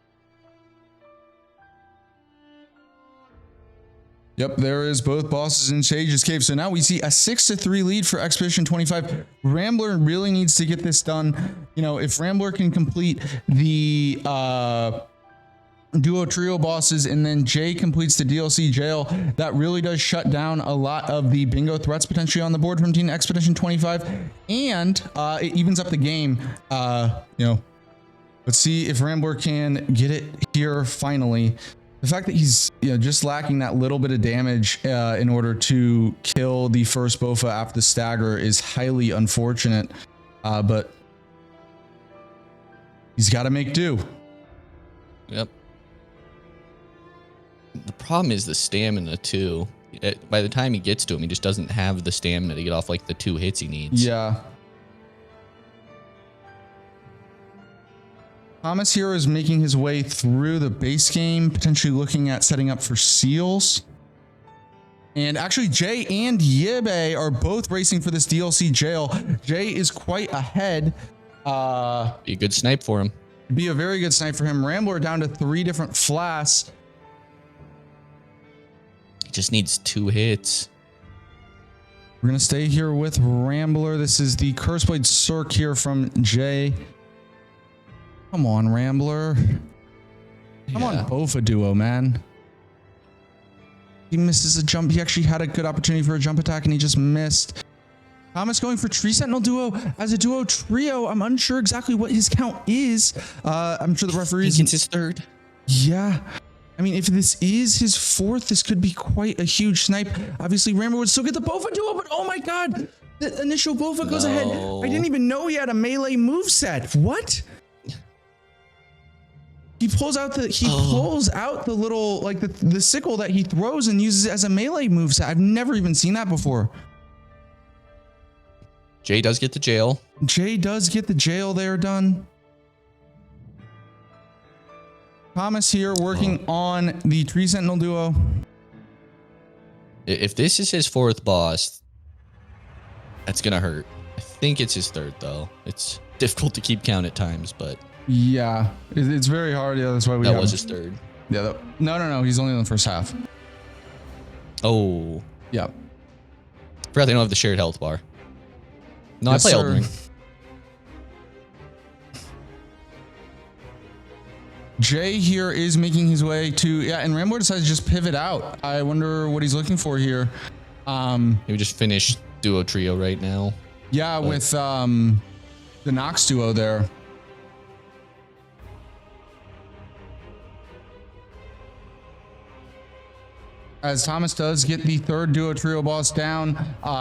Yep, there is both bosses in Sage's Cave. So now we see a 6-3 lead for Expedition 25. Rambler really needs to get this done. You know, if Rambler can complete the duo trio bosses and then Jay completes the DLC jail, that really does shut down a lot of the bingo threats potentially on the board from Team Expedition 25, and it evens up the game. You know, let's see if Rambler can get it here finally. The fact that he's, you know, just lacking that little bit of damage in order to kill the first Bofa after the stagger is highly unfortunate, but he's got to make do. Yep. The problem is the stamina too. By the time he gets to him, he just doesn't have the stamina to get off like the 2 hits he needs. Yeah. Thomas here is making his way through the base game, potentially looking at setting up for seals. And actually, Jay and Yibe are both racing for this DLC jail. Jay is quite ahead. Be a good snipe for him. Be a very good snipe for him. Rambler down to 3 different flasks. He just needs 2 hits. We're going to stay here with Rambler. This is the Curseblade Cirque here from Jay. Come on, Rambler. Come on, Bofa duo, man. He misses a jump. He actually had a good opportunity for a jump attack and he just missed. Thomas going for Tree Sentinel duo as a duo trio. I'm unsure exactly what his count is. I'm sure the referees. It's his 3rd. Yeah. I mean, if this is his 4th, this could be quite a huge snipe. Obviously, Rambler would still get the Bofa duo, but oh my god. The initial Bofa goes ahead. I didn't even know he had a melee moveset. What? He pulls out the little, like the sickle that he throws and uses it as a melee moveset. I've never even seen that before. Jay does get the jail. Jay does get the jail there done. Thomas here working on the Tree Sentinel duo. If this is his 4th boss, that's gonna hurt. I think it's his 3rd though. It's difficult to keep count at times, but yeah, it's very hard. Yeah, that's why we. That was his 3rd. Yeah. No. He's only in the first half. Oh. Yeah. Forgot they don't have the shared health bar. No, Yes, I play sir. Elden Ring. Jay here is making his way to, and Rambler decides to just pivot out. I wonder what he's looking for here. Maybe just finish duo trio right now. Yeah, with the Nox duo there. As Thomas does get the 3rd duo trio boss down,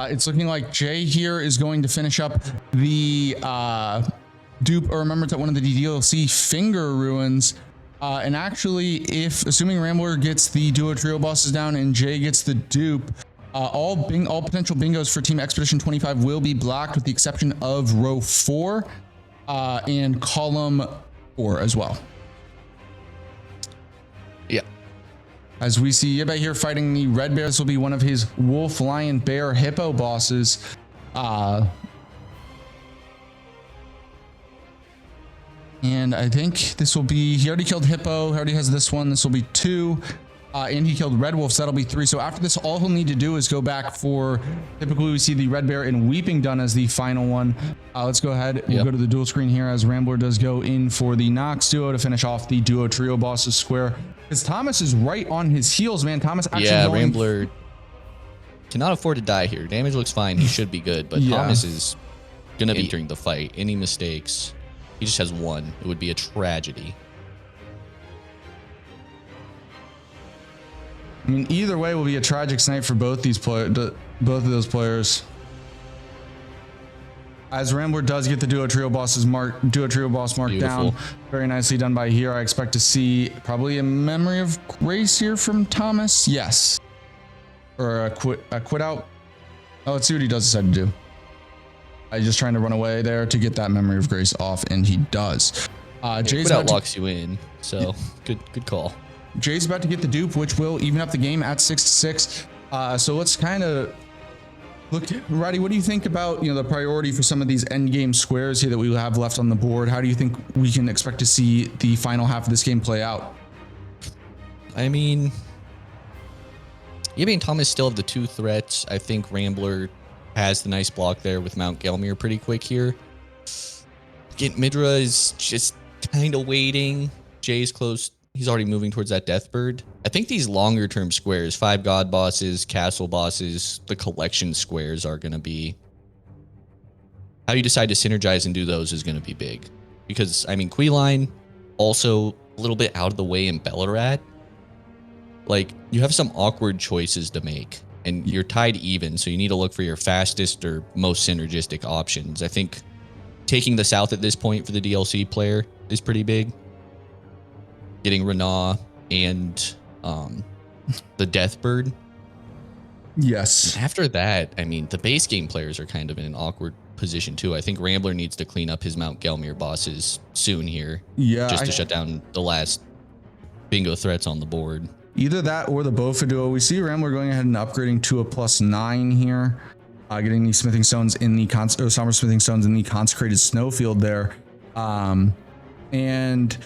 it's looking like Jay here is going to finish up the dupe, or remember that one of the DLC finger ruins. And actually, if assuming Rambler gets the duo trio bosses down and Jay gets the dupe, all potential bingos for Team Expedition 25 will be blocked with the exception of row 4 and column 4 as well. Yeah. As we see Yibe here fighting the red bear, this will be one of his wolf, lion, bear, hippo bosses. And I think this will be, he already killed hippo, he already has this one, this will be 2. And he killed red wolf, so that'll be 3. So after this, all he'll need to do is go back for, typically we see the red bear and weeping done as the final one. Let's go ahead, we'll go to the dual screen here as Rambler does go in for the Nox duo to finish off the duo trio bosses square. Because Thomas is right on his heels, man. Thomas actually Rambler cannot afford to die here. Damage looks fine, he should be good, but Thomas is gonna be during the fight. Any mistakes, he just has 1. It would be a tragedy. I mean, either way will be a tragic night for both of those players. As Rambler does get the duo trio boss marked down, very nicely done by here. I expect to see probably a memory of grace here from Thomas. Yes, or a quit out. Oh, let's see what he does decide to do. I'm just trying to run away there to get that memory of grace off, and he does. Jay's quit out locks you in, so good call. Jay's about to get the dupe, which will even up the game at 6-6. So let's kind of look. Roddy, what do you think about the priority for some of these end game squares here that we have left on the board? How do you think we can expect to see the final half of this game play out? I mean, Yibe and Thomas still have the 2 threats. I think Rambler has the nice block there with Mount Gelmir pretty quick here. Midra is just kind of waiting. Jay's close. He's already moving towards that Deathbird. I think these longer term squares, 5 god bosses, castle bosses, the collection squares are going to be... How you decide to synergize and do those is going to be big. Because, I mean, Queeline, also a little bit out of the way in Bellarat. Like, you have some awkward choices to make. And you're tied even, so you need to look for your fastest or most synergistic options. I think taking the south at this point for the DLC player is pretty big. Getting Renaa and the Deathbird. Yes. And after that, I mean, the base game players are kind of in an awkward position too. I think Rambler needs to clean up his Mount Gelmir bosses soon here. Yeah. Just to shut down the last bingo threats on the board. Either that or the Bofa duo. We see Rambler going ahead and upgrading to a +9 here. Getting these smithing stones in the summer smithing stones in the consecrated snowfield there. And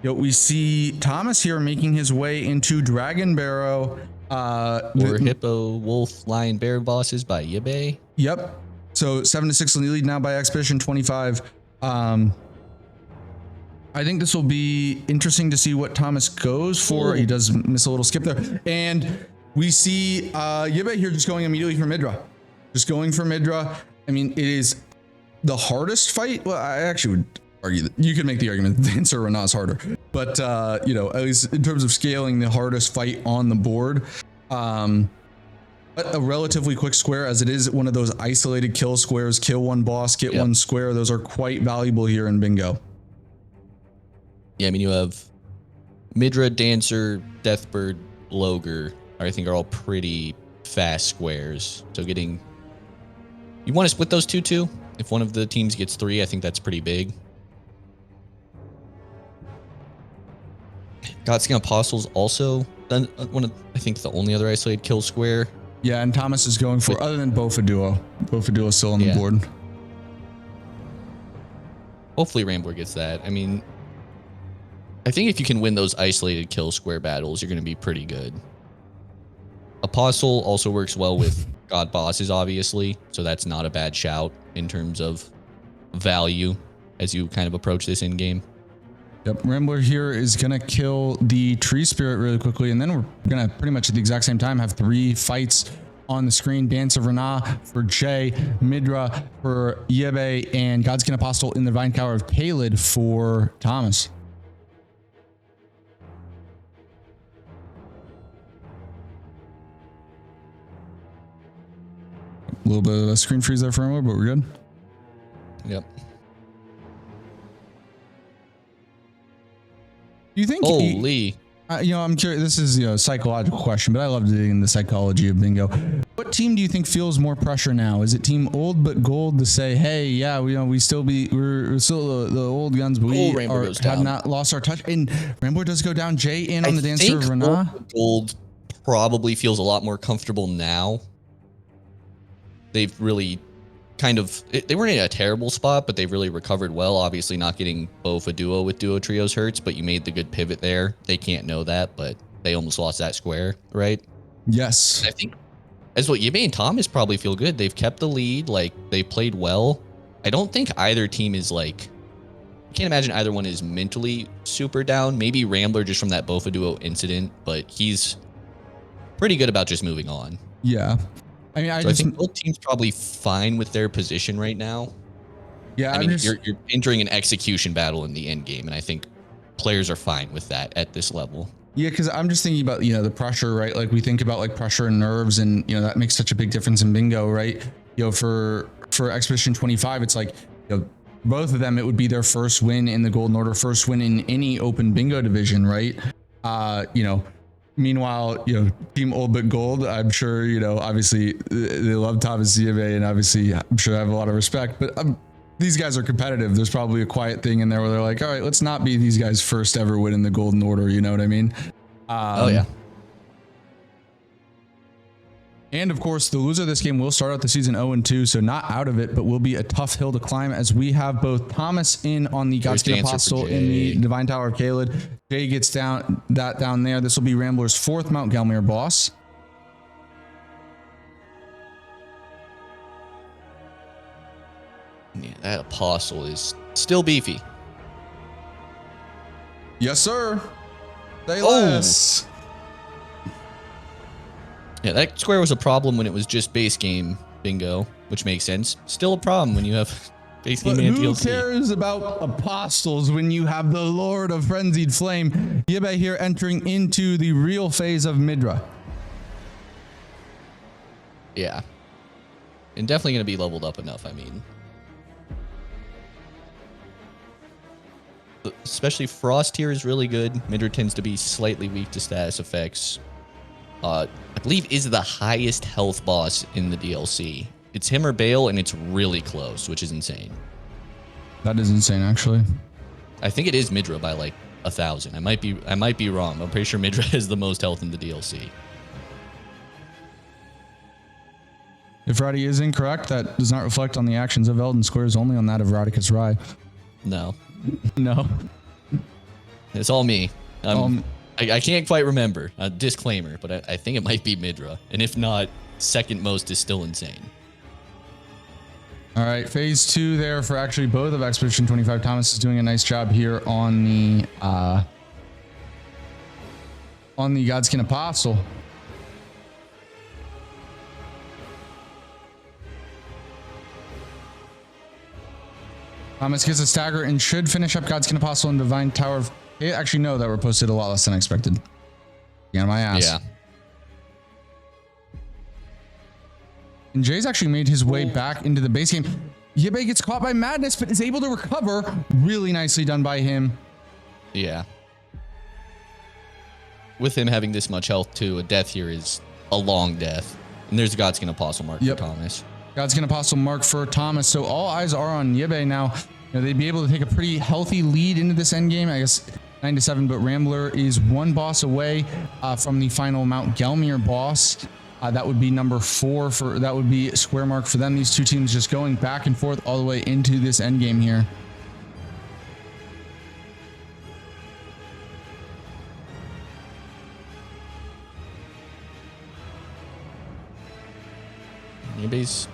we see Thomas here making his way into Dragon Barrow. Or Hippo, Wolf, Lion, Bear bosses by Yibe. Yep. So 7-6 lead now by Expedition 25. I think this will be interesting to see what Thomas goes for. He does miss a little skip there. And we see Yibe here just going immediately for Midra. Just going for Midra. I mean, it is the hardest fight. Well, I actually would argue that you could make the argument that Dancer Renaa is harder. But, at least in terms of scaling, the hardest fight on the board. But a relatively quick square, as it is one of those isolated kill squares. Kill one boss, get one square. Those are quite valuable here in Bingo. Yeah, I mean, you have Midra, Dancer, Deathbird, Loger, I think are all pretty fast squares. So you want to split those two? If one of the teams gets 3, I think that's pretty big. Godskin Apostles also done I think the only other isolated kill square. Yeah, and Thomas is going for, other than Bofa Duo. Bofa Duo is still on the board. Hopefully Rambler gets that. I mean, I think if you can win those isolated kill square battles, you're going to be pretty good. Apostle also works well with god bosses, obviously, so that's not a bad shout in terms of value as you kind of approach this in game. Yep, Rambler here is going to kill the tree spirit really quickly, and then we're going to pretty much at the exact same time have 3 fights on the screen. Dance of Renaa for Jay, Midra for Yibe, and Godskin Apostle in the Divine Tower of Kaled for Thomas. A little bit of a screen freeze there for a moment, but we're good. Yep. Do you think? Holy. I'm curious. This is a psychological question, but I love digging the psychology of bingo. What team do you think feels more pressure now? Is it Team Old but Gold to say, "Hey, yeah, we're still the old guns, but we have not lost our touch"? And Rambler does go down. Jay in on the Dancer of Rana. Gold probably feels a lot more comfortable now. They've really they weren't in a terrible spot, but they've really recovered well. Obviously not getting both a duo with duo trios hurts, but you made the good pivot there. They can't know that, but they almost lost that square, right? Yes. I think as well, Yibe and Thomas probably feel good. They've kept the lead, like they played well. I don't think either team is I can't imagine either one is mentally super down. Maybe Rambler just from that Bofa duo incident, but he's pretty good about just moving on. Yeah. I mean, I think both teams probably fine with their position right now. Yeah, I mean, you're entering an execution battle in the end game, and I think players are fine with that at this level. Yeah, because I'm just thinking about the pressure, right? Like we think about like pressure and nerves, and that makes such a big difference in bingo, right? For Expedition 25, it's like both of them, it would be their first win in the Golden Order, first win in any open bingo division, right? Meanwhile, Team Old but Gold, I'm sure, obviously they love Thomas Yibe, and obviously I'm sure I have a lot of respect, but these guys are competitive. There's probably a quiet thing in there where they're like, all right, let's not be these guys' first ever win in the Golden Order. You know what I mean? Oh yeah. And of course, the loser of this game will start out the season 0-2, so not out of it, but will be a tough hill to climb, as we have both Thomas in on the Godskin Apostle in the Divine Tower of Caelid. Jay gets down there. This will be Rambler's 4th Mount Gelmir boss. Yeah, that Apostle is still beefy. Yes, sir. Say less. Yeah, that square was a problem when it was just base game bingo, which makes sense. Still a problem when you have base game and who DLC. Cares about apostles when you have the Lord of Frenzied Flame? Yibe here entering into the real phase of Midra. Yeah. And definitely going to be leveled up enough, I mean. Especially Frost here is really good. Midra tends to be slightly weak to status effects. I believe is the highest health boss in the DLC. It's him or Bale, and it's really close, which is insane. That is insane, actually. I think it is Midra by like 1,000. I might be wrong. I'm pretty sure Midra has the most health in the DLC. If Roddy is incorrect, that does not reflect on the actions of Elden Squares, only on that of Rodicus Rai. No. No. It's all me. I can't quite remember. A disclaimer, but I think it might be Midra. And if not, second most is still insane. All right, phase 2 there for actually both of Expedition 25. Thomas is doing a nice job here on the Godskin Apostle. Thomas gets a stagger and should finish up Godskin Apostle and Divine Tower of... Actually, no, that were posted a lot less than expected. Get on my ass. Yeah. And Jay's actually made his way back into the base game. Yibe gets caught by madness, but is able to recover. Really nicely done by him. Yeah. With him having this much health, too, a death here is a long death. And there's a Godskin Apostle mark for Thomas. Godskin Apostle mark for Thomas. So all eyes are on Yibe now. They'd be able to take a pretty healthy lead into this endgame. I guess 9-7, but Rambler is one boss away from the final Mount Gelmir boss. That would be number 4 that would be square mark for them. These two teams just going back and forth all the way into this endgame here. Yibe's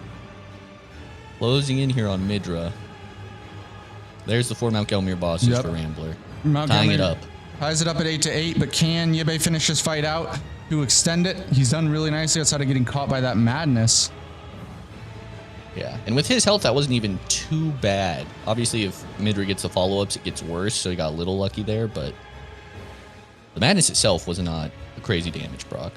closing in here on Midra. There's the 4 Mount Gelmir bosses for Rambler. Tying it up. Ties it up at 8-8, but can Yibe finish this fight out to extend it? He's done really nicely outside of getting caught by that madness. Yeah, and with his health, that wasn't even too bad. Obviously, if Midra gets the follow-ups, it gets worse, so he got a little lucky there, but the madness itself was not a crazy damage proc.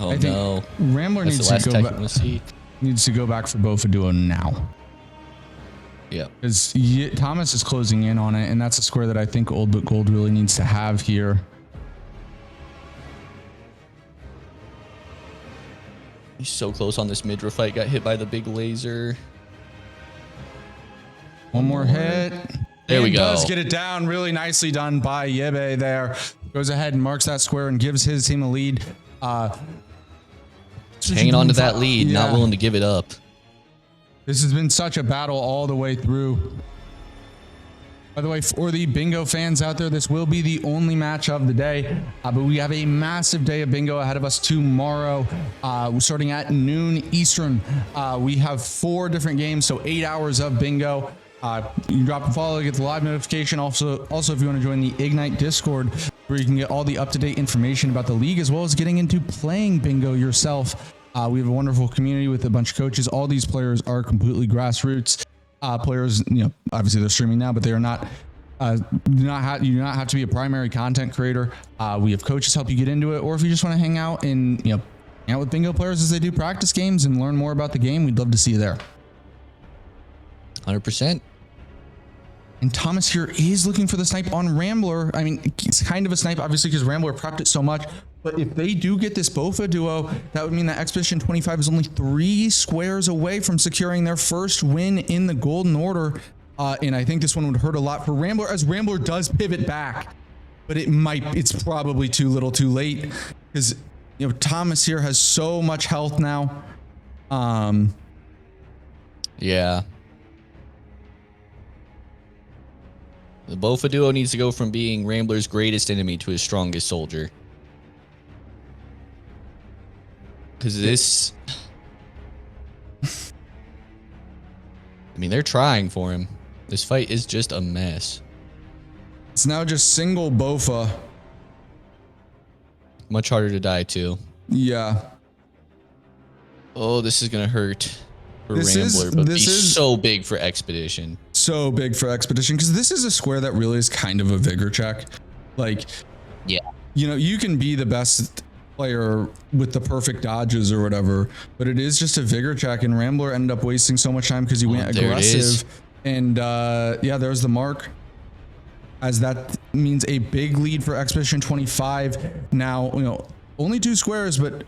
Oh, I think no. Rambler That's needs the last to tech go I'm back. going to see. Needs to go back for Bofa Duo now. Yeah. Because Thomas is closing in on it, and that's a square that I think Old But Gold really needs to have here. He's so close on this Midra fight. Got hit by the big laser. One more hit. There we go. Does get it down. Really nicely done by Yebe there. Goes ahead and marks that square and gives his team a lead. Hanging on to that lead, not willing to give it up. This has been such a battle all the way through. By the way, for the bingo fans out there, this will be the only match of the day, but we have a massive day of bingo ahead of us tomorrow, starting at noon Eastern. We have 4 different games, so 8 hours of bingo. You can drop a follow to get the live notification. Also, if you want to join the Ignite Discord, where you can get all the up-to-date information about the league, as well as getting into playing bingo yourself. We have a wonderful community with a bunch of coaches. All these players are completely grassroots players. You know, obviously they're streaming now, but they are not. You do not have to be a primary content creator. We have coaches help you get into it, or if you just want to hang out and hang out with bingo players as they do practice games and learn more about the game, we'd love to see you there. 100%. And Thomas here is looking for the snipe on Rambler. I mean, it's kind of a snipe, obviously, because Rambler prepped it so much. But if they do get this Bofa duo, that would mean that Expedition 25 is only 3 squares away from securing their first win in the Golden Order. And I think this one would hurt a lot for Rambler, as Rambler does pivot back. But it's probably too little too late, because Thomas here has so much health now. Yeah. The Bofa duo needs to go from being Rambler's greatest enemy to his strongest soldier. Because this... I mean, they're trying for him. This fight is just a mess. It's now just single Bofa. Much harder to die too. Yeah. Oh, this is going to hurt for Rambler, but he's so big for Expedition. So big for Expedition, because this is a square that really is kind of a vigor check. Like, yeah, you can be the best player with the perfect dodges or whatever, but it is just a vigor check, and Rambler ended up wasting so much time because he went aggressive. And yeah, there's the mark, as that means a big lead for Expedition 25. Now, only 2 squares, but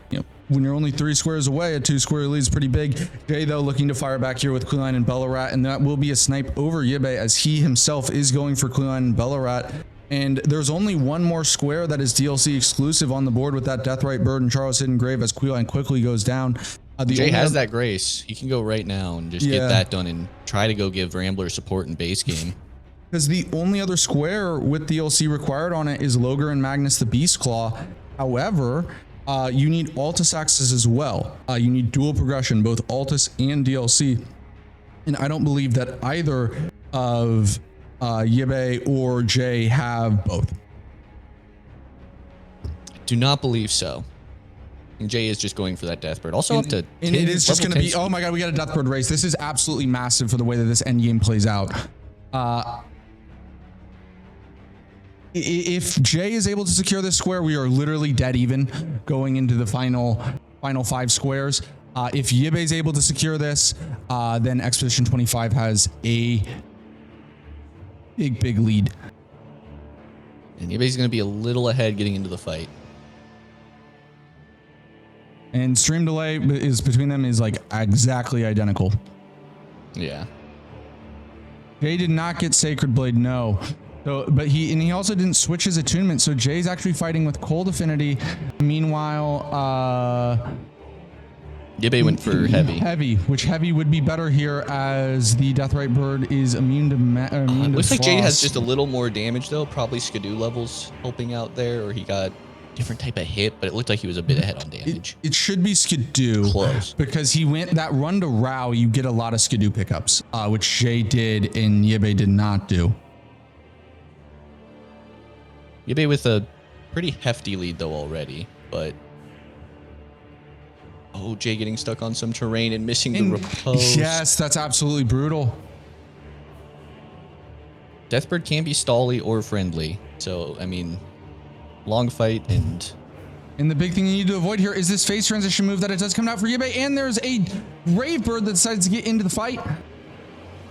when you're only 3 squares away, a 2-square lead is pretty big. Jay, though, looking to fire back here with Clueline and Bellarat, and that will be a snipe over Yibe, as he himself is going for Clueline and Bellarat. And there's only one more square that is DLC exclusive on the board with that Deathrite Bird and Charles Hidden Grave, as Clueline quickly goes down. Jay has that grace. He can go right now and just get that done and try to go give Rambler support in base game. Because the only other square with DLC required on it is Logar and Magnus the Beastclaw. However, you need Altus axes as well. You need dual progression, both Altus and DLC. And I don't believe that either of Yibe or Jay have both. Do not believe so. And Jay is just going for that Deathbird. Also up to 10, and it is just going to be, oh my god, we got a Deathbird race. This is absolutely massive for the way that this endgame plays out. If Jay is able to secure this square, we are literally dead even going into the final 5 squares. If Yibe is able to secure this, then Expedition 25 has a big lead. And Yibe's going to be a little ahead getting into the fight. And stream delay is between them is like exactly identical. Yeah. Jay did not get Sacred Blade, no. So, but he also didn't switch his attunement. So Jay's actually fighting with Cold Affinity. Meanwhile, Yibe went for heavy. Heavy, which heavy would be better here, as the Deathrite Bird is immune to looks like frost. Jay has just a little more damage though. Probably Skidoo levels helping out there, or he got different type of hit, but it looked like he was a bit ahead on damage. It should be Skidoo. Close. Because he went that run to Rao, you get a lot of Skidoo pickups, which Jay did and Yibe did not do. Yibe with a pretty hefty lead though already, but oh, Jay getting stuck on some terrain and missing the repose. Yes, that's absolutely brutal. Deathbird can be stally or friendly, so I mean, long fight and And the big thing you need to avoid here is this phase transition move that it does come out for Yibe. And there's a Brave Bird that decides to get into the fight.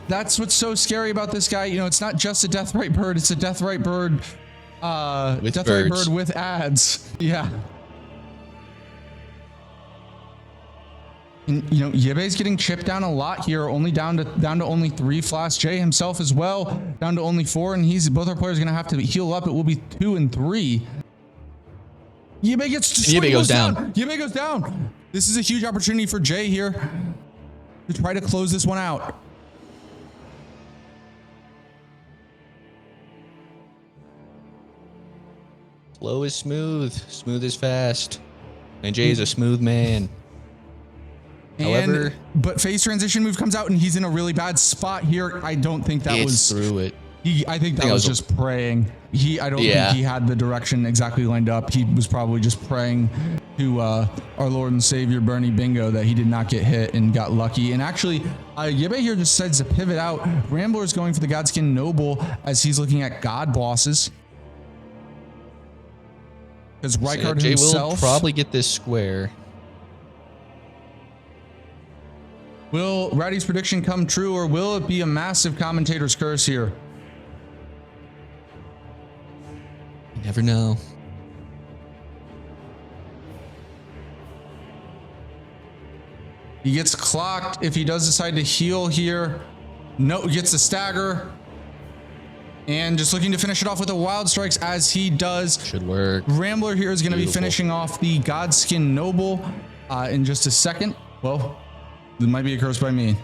That's what's so scary about this guy. You know, it's not just a Deathrite Bird. It's a Deathrite Bird. Deathrite Bird with ads. Yeah. And, you know, Yibe's getting chipped down a lot here, only down to only 3. Flash J himself as well, down to only 4, and both our players are gonna have to heal up. It will be 2 and 3. Yibe gets destroyed. Yibe goes down. Yibe goes down. This is a huge opportunity for Jay here to try to close this one out. Slow is smooth. Smooth is fast. And Jay is a smooth man. However, but phase transition move comes out and he's in a really bad spot here. I don't think that was through it. I think that was just praying. I don't think he had the direction exactly lined up. He was probably just praying to our Lord and Savior Bernie Bingo that he did not get hit and got lucky. And actually, Yibe here decides to pivot out. Rambler is going for the Godskin Noble as he's looking at God bosses. Because Rykard Jay himself will probably get this square. Will Ratty's prediction come true, or will it be a massive commentator's curse here? You never know. He gets clocked if he does decide to heal here. No, he gets a stagger. And just looking to finish it off with the Wild Strikes as he does. Should work. Rambler here is going to be finishing off the Godskin Noble in just a second. Well, it might be a curse by me.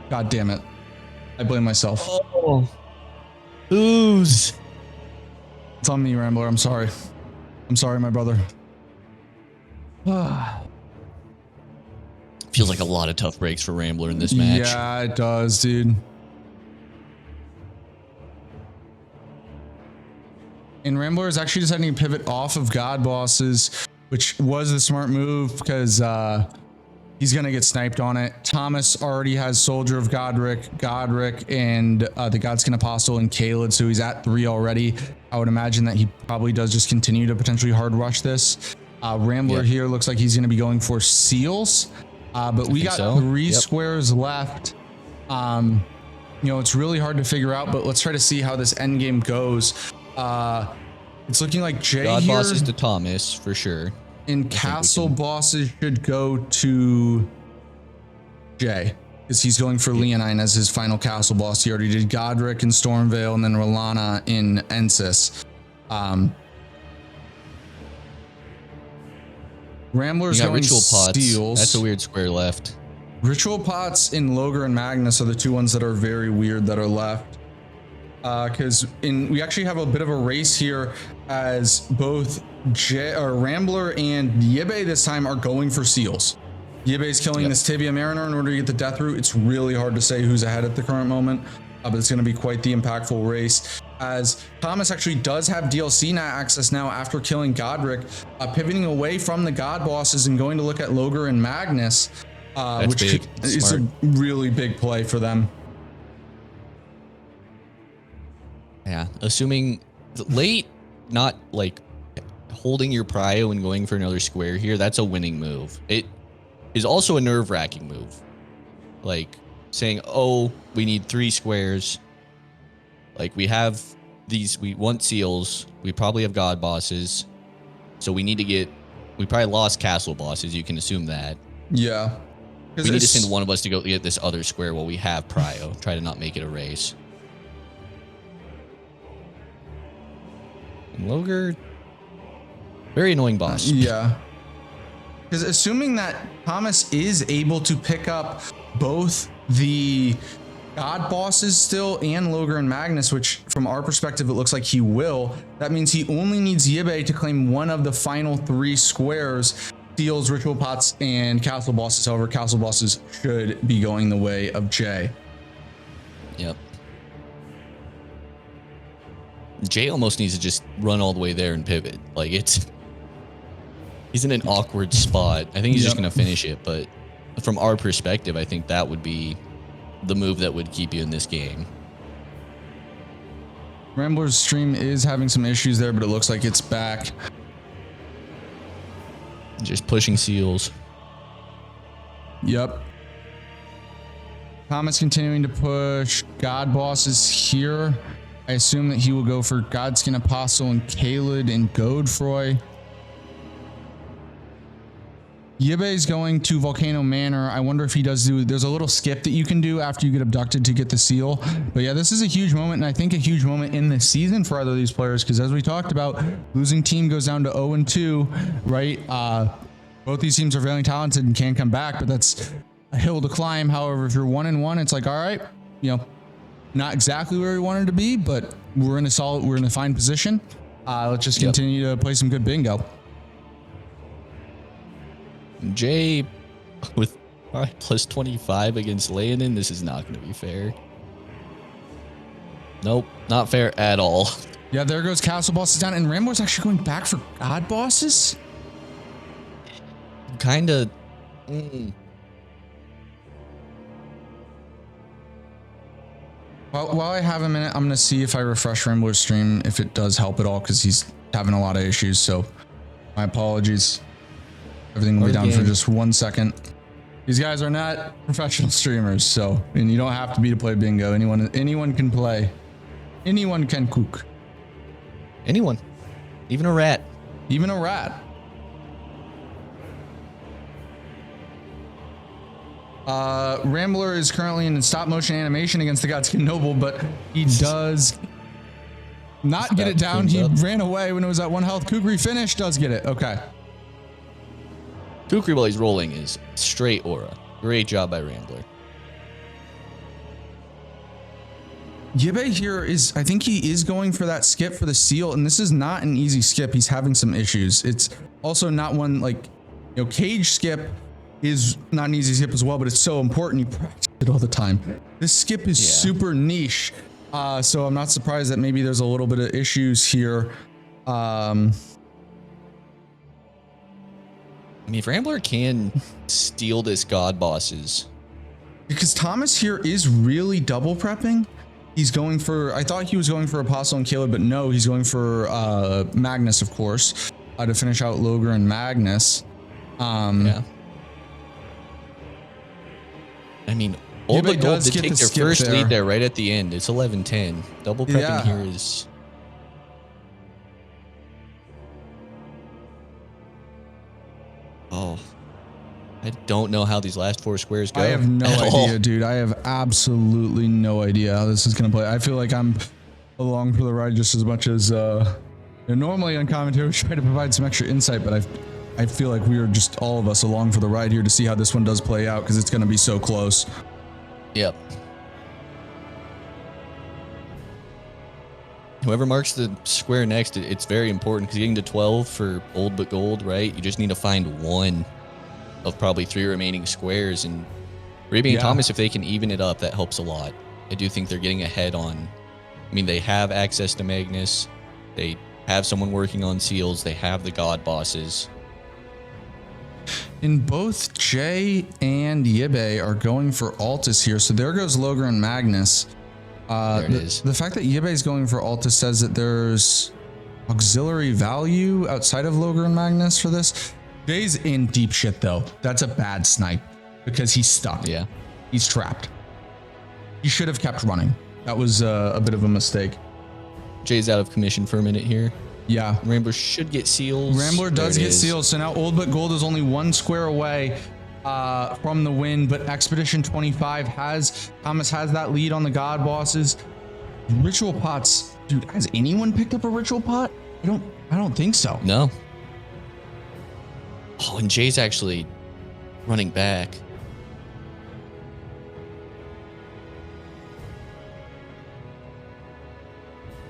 God damn it. I blame myself. Oh. Ooze. It's on me, Rambler. I'm sorry. I'm sorry, my brother. Feels like a lot of tough breaks for Rambler in this match. Yeah, it does, dude. And Rambler is actually deciding to pivot off of God bosses, which was the smart move because he's going to get sniped on it. Thomas already has Soldier of Godric, and the Godskin Apostle and Caled, so he's at 3 already. I would imagine that he probably does just continue to potentially hard rush this. Rambler here looks like he's going to be going for seals, but we got 3 squares left. You know, it's really hard to figure out, but let's try to see how this end game goes. It's looking like Jay God here, bosses to Thomas for sure. And castle bosses should go to Jay because he's going for Leonine as his final castle boss. He already did Godric in Stormvale and then Rolana in Ensis. Rambler's going Ritual Pots. Steels. That's a weird square left. Ritual Pots in Logar and Magnus are the 2 ones that are very weird that are left. Because we actually have a bit of a race here as both Rambler and Yibe this time are going for seals. Yibe's killing this Tibia Mariner in order to get the Death Root. It's really hard to say who's ahead at the current moment, but it's going to be quite the impactful race. As Thomas actually does have DLC access now after killing Godric, pivoting away from the God bosses and going to look at Logar and Magnus, which is a really big play for them. Yeah, assuming late, not like holding your prio and going for another square here, that's a winning move. It is also a nerve-wracking move. Like saying, oh, we need 3 squares. Like we have these, we want seals. We probably have God bosses. So we need to get, we probably lost castle bosses. You can assume that. Yeah. We need to send one of us to go get this other square while we have prio. Try to not make it a race. Logar, very annoying boss. Yeah. Because assuming that Thomas is able to pick up both the God bosses still and Logar and Magnus, which from our perspective, it looks like he will, that means he only needs Yibe to claim one of the final 3 squares, Steals, Ritual Pots, and Castle bosses. However, Castle bosses should be going the way of Jay. Yep. Jay almost needs to just run all the way there and pivot. Like he's in an awkward spot. I think he's just going to finish it. But from our perspective, I think that would be the move that would keep you in this game. Rambler's stream is having some issues there, but it looks like it's back. Just pushing seals. Yep. Thomas continuing to push God bosses here. I assume that he will go for Godskin Apostle and Kaled and Godfroy. Yibe's going to Volcano Manor. I wonder if he does there's a little skip that you can do after you get abducted to get the seal. But yeah, this is a huge moment, and I think a huge moment in the season for either of these players, because as we talked about, losing team goes down to 0-2, right? Both these teams are very talented and can come back, but that's a hill to climb. However, if you're 1-1, it's like, all right, you know, not exactly where we wanted to be, but we're in a fine position. Let's just continue to play some good bingo. Jay with plus 25 against Leonin. This is not going to be fair. Nope, not fair at all. Yeah, there goes Castle Bosses down, and Rambo's actually going back for God Bosses? Kind of. While I have a minute, I'm going to see if I refresh Rambler's stream, if it does help at all, because he's having a lot of issues, so my apologies. Everything will be down for just 1 second. These guys are not professional streamers, so, and you don't have to be to play bingo. Anyone can play. Anyone can cook. Anyone. Even a rat. Even a rat. Rambler is currently in stop motion animation against the Godskin Noble, but he does not get it down. He ran away when it was at 1 health. Kukri finish does get it. Okay. Kukri, while he's rolling, is straight aura. Great job by Rambler. Yibe here is, I think he is going for that skip for the seal, and this is not an easy skip. He's having some issues. It's also not one like, you know, cage skip is not an easy skip as well, but it's so important. You practice it all the time. This skip is super niche, so I'm not surprised that maybe there's a little bit of issues here. I mean, if Rambler can steal this God bosses. Because Thomas here is really double prepping. He's going for, I thought he was going for Apostle and Caleb, but no, he's going for Magnus, of course, to finish out Logar and Magnus. Yeah. I mean, Old but Gold did take their first lead there right at the end. It's 11-10. Double prepping here is... Oh, I don't know how these last 4 squares go. I have no idea, dude. I have absolutely no idea how this is going to play. I feel like I'm along for the ride just as much as normally on commentary we try to provide some extra insight, but I feel like we are just all of us along for the ride here to see how this one does play out, because it's going to be so close. Yep. Whoever marks the square next, it's very important, because getting to 12 for Old but Gold, right? You just need to find one of probably 3 remaining squares. And Raby and Thomas, if they can even it up, that helps a lot. I do think they're getting ahead on... I mean, they have access to Magnus. They have someone working on seals. They have the God bosses. And both Jay and Yibe are going for Altus here. So there goes Logar and Magnus. There it is. The fact that Yibe is going for Altus says that there's auxiliary value outside of Logar and Magnus for this. Jay's in deep shit though. That's a bad snipe because he's stuck. Yeah. He's trapped. He should have kept running. That was a bit of a mistake. Jay's out of commission for a minute here. Yeah. Rambler should get seals. Rambler does get seals. So now Old but Gold is only 1 square away from the win, but Expedition 25 Thomas has that lead on the God bosses. Ritual pots, dude, has anyone picked up a ritual pot? I don't think so. No. Oh, and Jay's actually running back.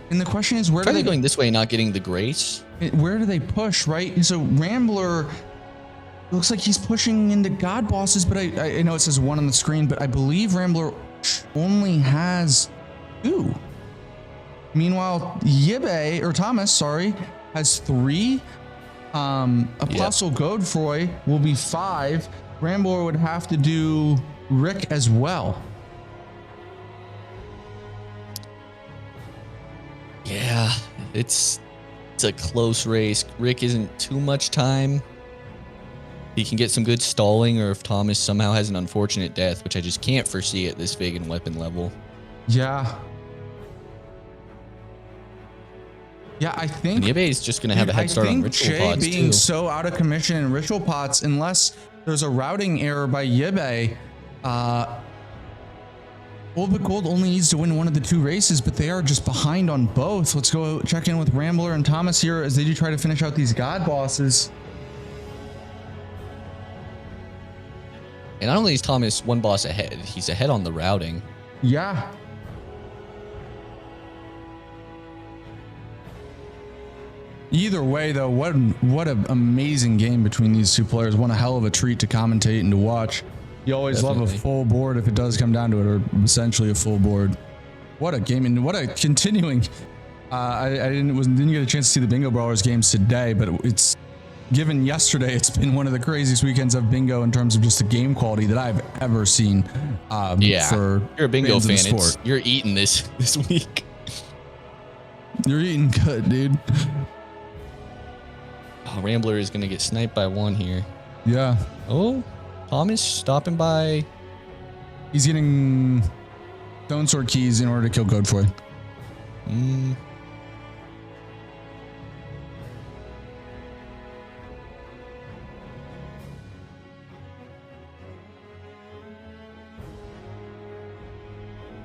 And the question is, where are they going this way, not getting the grace? Where do they push, right? And so Rambler looks like he's pushing into God bosses, but I know it says 1 on the screen, but I believe Rambler only has 2. Meanwhile, Yibe, or Thomas, sorry, has 3. Apostle Godfroy will be 5. Rambler would have to do Rick as well. Yeah, it's a close race. Rick isn't too much time. He can get some good stalling, or if Thomas somehow has an unfortunate death, which I just can't foresee at this vegan weapon level. Yeah. Yeah, I think Niebe is just going to have a head start on ritual Jay pods being too. so out of commission in ritual pots, unless there's a routing error by Yibe, Old Gold only needs to win one of the 2 races, but they are just behind on both. Let's go check in with Rambler and Thomas here as they do try to finish out these god bosses. And not only is Thomas one boss ahead, he's ahead on the routing. Yeah. Either way, though, what an amazing game between these 2 players. One a hell of a treat to commentate and to watch. You always love a full board if it does come down to it, or essentially a full board. What a game, and what a continuing. I didn't get a chance to see the Bingo Brawlers games today, but it's given yesterday. It's been one of the craziest weekends of bingo in terms of just the game quality that I've ever seen. Yeah, for you're a bingo fan. sport. You're eating this week. You're eating good, dude. Oh, Rambler is going to get sniped by 1 here. Yeah. Oh, Thomas stopping by. He's getting Stone Sword keys in order to kill Godfrey.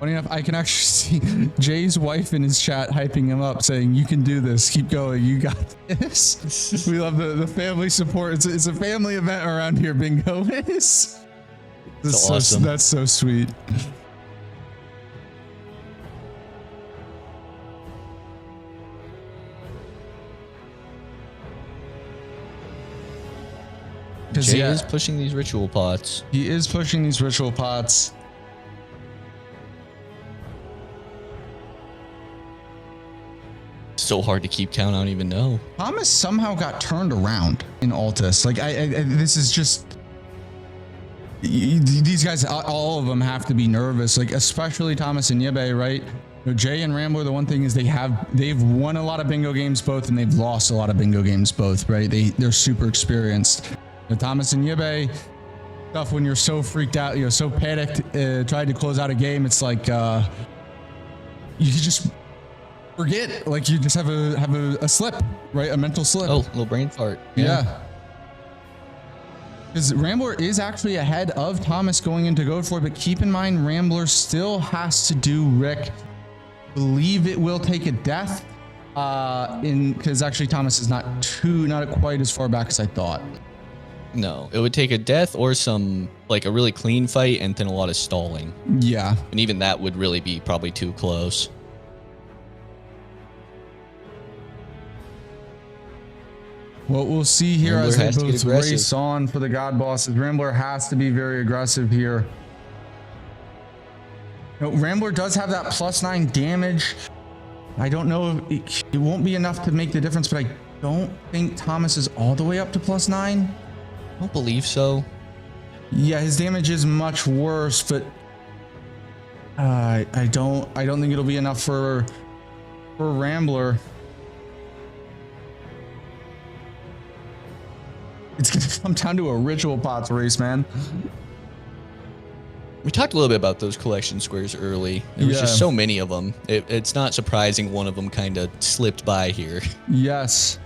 Funny enough, I can actually see Jay's wife in his chat hyping him up, saying, "You can do this. Keep going. You got this." We love the family support. It's a family event around here. Bingo is. That's awesome. That's so sweet. Jay is pushing these ritual pots. He is pushing these ritual pots. So hard to keep count. I don't even know. Thomas somehow got turned around in Altus. Like this is just these guys. All of them have to be nervous. Like especially Thomas and Yibe, right? Jay and Rambler. The one thing is they've won a lot of bingo games both, and they've lost a lot of bingo games both. Right? They're super experienced. Thomas and Yibe, stuff when you're so freaked out, you're so panicked, trying to close out a game. It's like you just forget, like you just have a slip, right? A mental slip. Oh, little brain fart. Yeah. Because Rambler is actually ahead of Thomas going into Godfrey, but keep in mind Rambler still has to do Rick. Believe it will take a death. Because actually Thomas is not quite as far back as I thought. No, it would take a death or some like a really clean fight and then a lot of stalling. Yeah. And even that would really be probably too close. What we'll see here Rambler as they both race aggressive. on for the God bosses. Rambler has to be very aggressive here. Rambler does have that +9 damage. I don't know if it won't be enough to make the difference, but I don't think Thomas is all the way up to +9. I don't believe so. Yeah, his damage is much worse, but I don't think it'll be enough for Rambler. It's gonna come down to a ritual pots race, man. We talked a little bit about those collection squares early. There was just so many of them. It's not surprising one of them kind of slipped by here. Yes.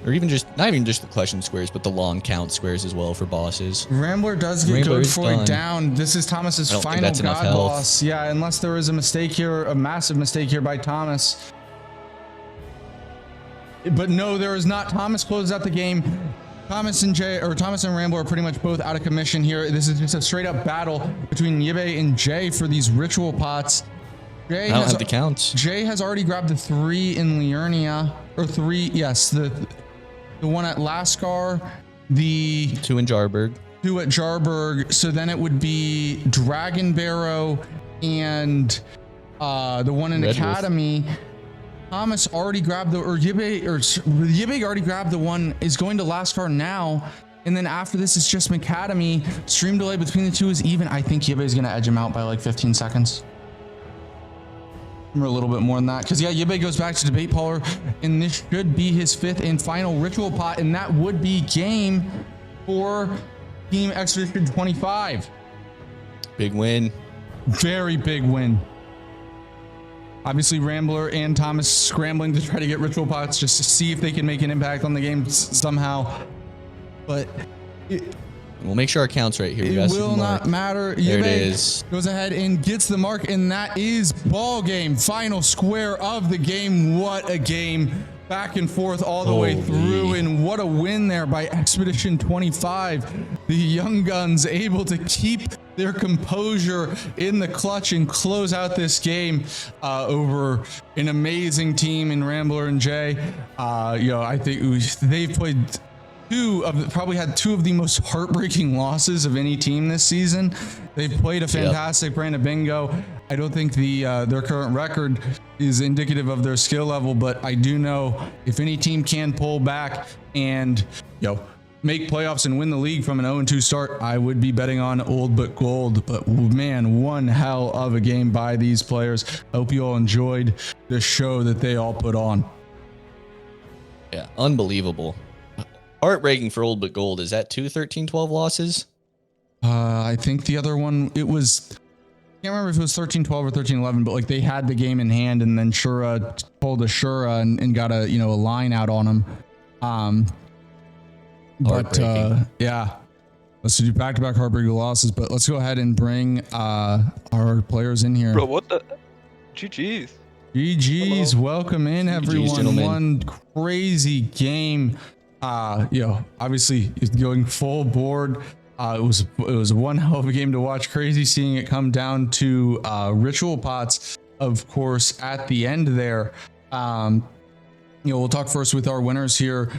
Or even not even just the collection squares, but the long count squares as well for bosses. Rambler does get Godfrey down. This is Thomas's final God boss. Yeah, unless there is a mistake here, a massive mistake here by Thomas. But no, there is not. Thomas closes out the game. Thomas and Rambler are pretty much both out of commission here. This is just a straight up battle between Yibe and Jay for these ritual pots. I don't have the counts. Jay has already grabbed the 3 in Liurnia, or 3. Yes, the one at Lascar, the 2 in Jarburg. 2 at Jarburg. So then it would be Dragon Barrow and the one in Red Academy. Wolf. Thomas already grabbed Yibe already grabbed the one, is going to Lascar now. And then after this, it's just Macademy. Stream delay between the two is even. I think Yibe is going to edge him out by like 15 seconds. Or a little bit more than that, because yeah, Yibe goes back to debate Polar, and this should be his 5th and final ritual pot, and that would be game for Team Expedition 25. Big win. Very big win. Obviously, Rambler and Thomas scrambling to try to get ritual pots just to see if they can make an impact on the game somehow, but we'll make sure our count's right here. It will not matter. There it Yibe is. goes ahead and gets the mark, and that is ball game. Final square of the game. What a game. Back and forth all the way through, and what a win there by Expedition 25. The Young Guns able to keep their composure in the clutch and close out this game over an amazing team in Rambler and Jay. I think they've played probably had two of the most heartbreaking losses of any team this season. They've played a fantastic brand of bingo. I don't think their current record is indicative of their skill level, but I do know if any team can pull back and make playoffs and win the league from an 0-2 start, I would be betting on Old But Gold. But man, one hell of a game by these players. I hope you all enjoyed the show that they all put on. Yeah, unbelievable. Heartbreaking for Old But Gold. Is that 2 13-12 losses? I think the other one, I can't remember if it was 13-12 or 13-11, but like they had the game in hand, and then Shura pulled a Shura and got a line out on them. Yeah, let's do back-to-back heartbreaking losses. But let's go ahead and bring our players in here. Bro, what the? GG's. GG's. Hello. Welcome in, everyone. gentlemen. One crazy game. Obviously going full board. It was one hell of a game to watch. Crazy seeing it come down to ritual pots, of course, at the end there. We'll talk first with our winners here.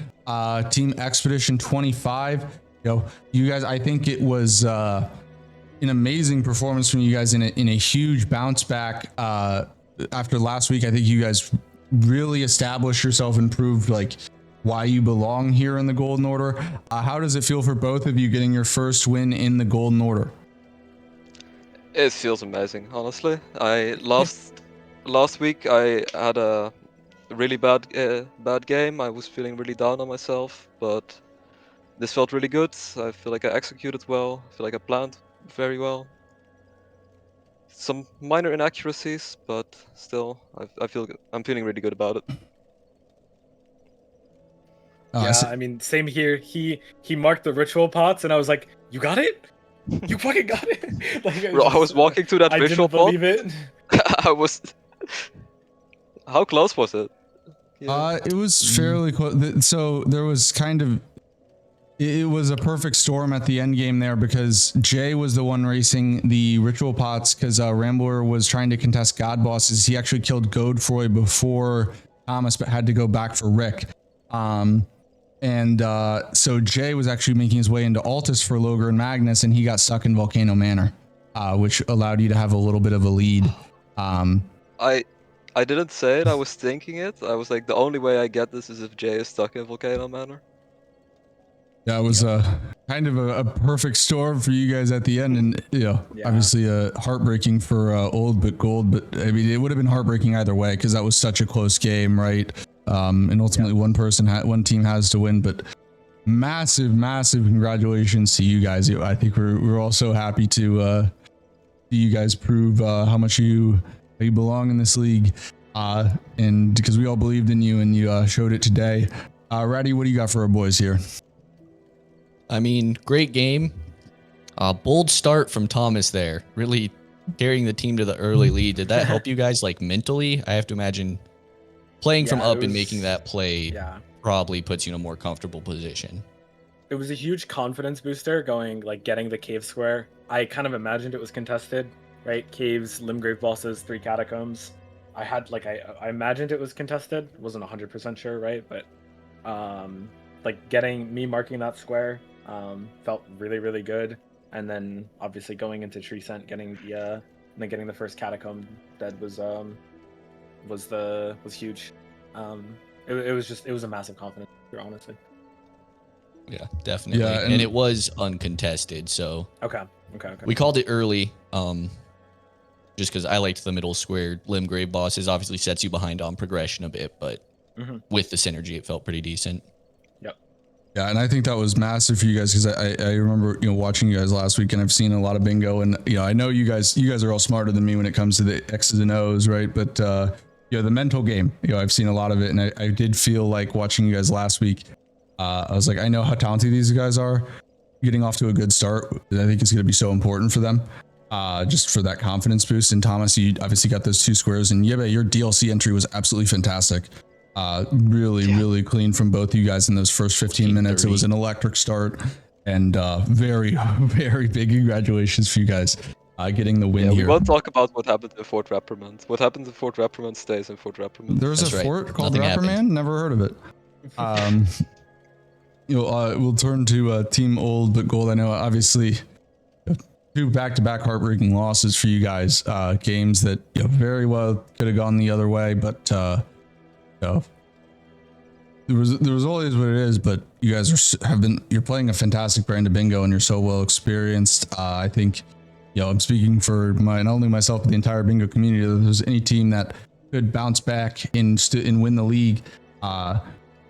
Team Expedition 25. You guys, I think it was an amazing performance from you guys in a huge bounce back after last week. I think you guys really established yourself and proved why you belong here in the Golden Order. How does it feel for both of you getting your first win in the Golden Order? It feels amazing, honestly. Last week I had a really bad game. I was feeling really down on myself, but this felt really good. I feel like I executed well. I feel like I planned very well. Some minor inaccuracies, but still, I'm feeling really good about it. I mean, same here. He marked the ritual pots, and I was like, "You got it? You fucking got it!" Bro, I was walking to that ritual pot. I didn't believe it. I was. How close was it? It was fairly close. So there was it was a perfect storm at the end game there, because Jay was the one racing the ritual pots because Rambler was trying to contest God bosses. He actually killed Godefroy before Thomas, but had to go back for Rick. So Jay was actually making his way into Altus for Logar and Magnus, and he got stuck in Volcano Manor, which allowed you to have a little bit of a lead. I didn't say it, I was thinking it. I was like, the only way I get this is if Jay is stuck in Volcano Manor. That was kind of a perfect storm for you guys at the end, and obviously heartbreaking for Old But Gold, but I mean it would have been heartbreaking either way because that was such a close game, right? And ultimately one team has to win, but massive congratulations to you guys. I think we're all so happy to see you guys prove how much you belong in this league, and because we all believed in you and you showed it today. Ratty, what do you got for our boys here? I mean, great game. Bold start from Thomas there, really carrying the team to the early lead. Did that help you guys mentally? I have to imagine playing from up and making that play probably puts you in a more comfortable position. It was a huge confidence booster getting the cave square. I kind of imagined it was contested, right? Caves, Limgrave bosses, 3 catacombs. I imagined it was contested. Wasn't 100% sure, right? But marking that square felt really good. And then obviously going into Tree Scent, getting the first catacomb dead was huge. It was a massive confidence booster, honestly. Yeah, definitely. Yeah, and it was uncontested, so Okay. we called it early. just because I liked the middle square Limgrave bosses. Obviously sets you behind on progression a bit, but with the synergy, it felt pretty decent. Yep. Yeah, and I think that was massive for you guys because I remember watching you guys last week, and I've seen a lot of bingo, and I know you guys are all smarter than me when it comes to the X's and O's, right? But the mental game, I've seen a lot of it, and I did feel like watching you guys last week. I was like, I know how talented these guys are. Getting off to a good start, I think it's going to be so important for them, just for that confidence boost. And Thomas, you obviously got those 2 squares, and Yibe, your DLC entry was absolutely fantastic. Really clean from both of you guys in those first 15 minutes. It was an electric start, and very, very big congratulations for you guys getting the win here. We won't talk about what happened in Fort Reprimand. What happens in Fort Reprimand stays in Fort Reprimand. There's a fort called Reprimand. Never heard of it. We'll turn to Team Old but Gold. I know, obviously, 2 back-to-back heartbreaking losses for you guys. Games that very well could have gone the other way, but the result is what it is. But you guys you're playing a fantastic brand of bingo, and you're so well experienced. I think, I'm speaking for not only myself but the entire bingo community. If there's any team that could bounce back and win the league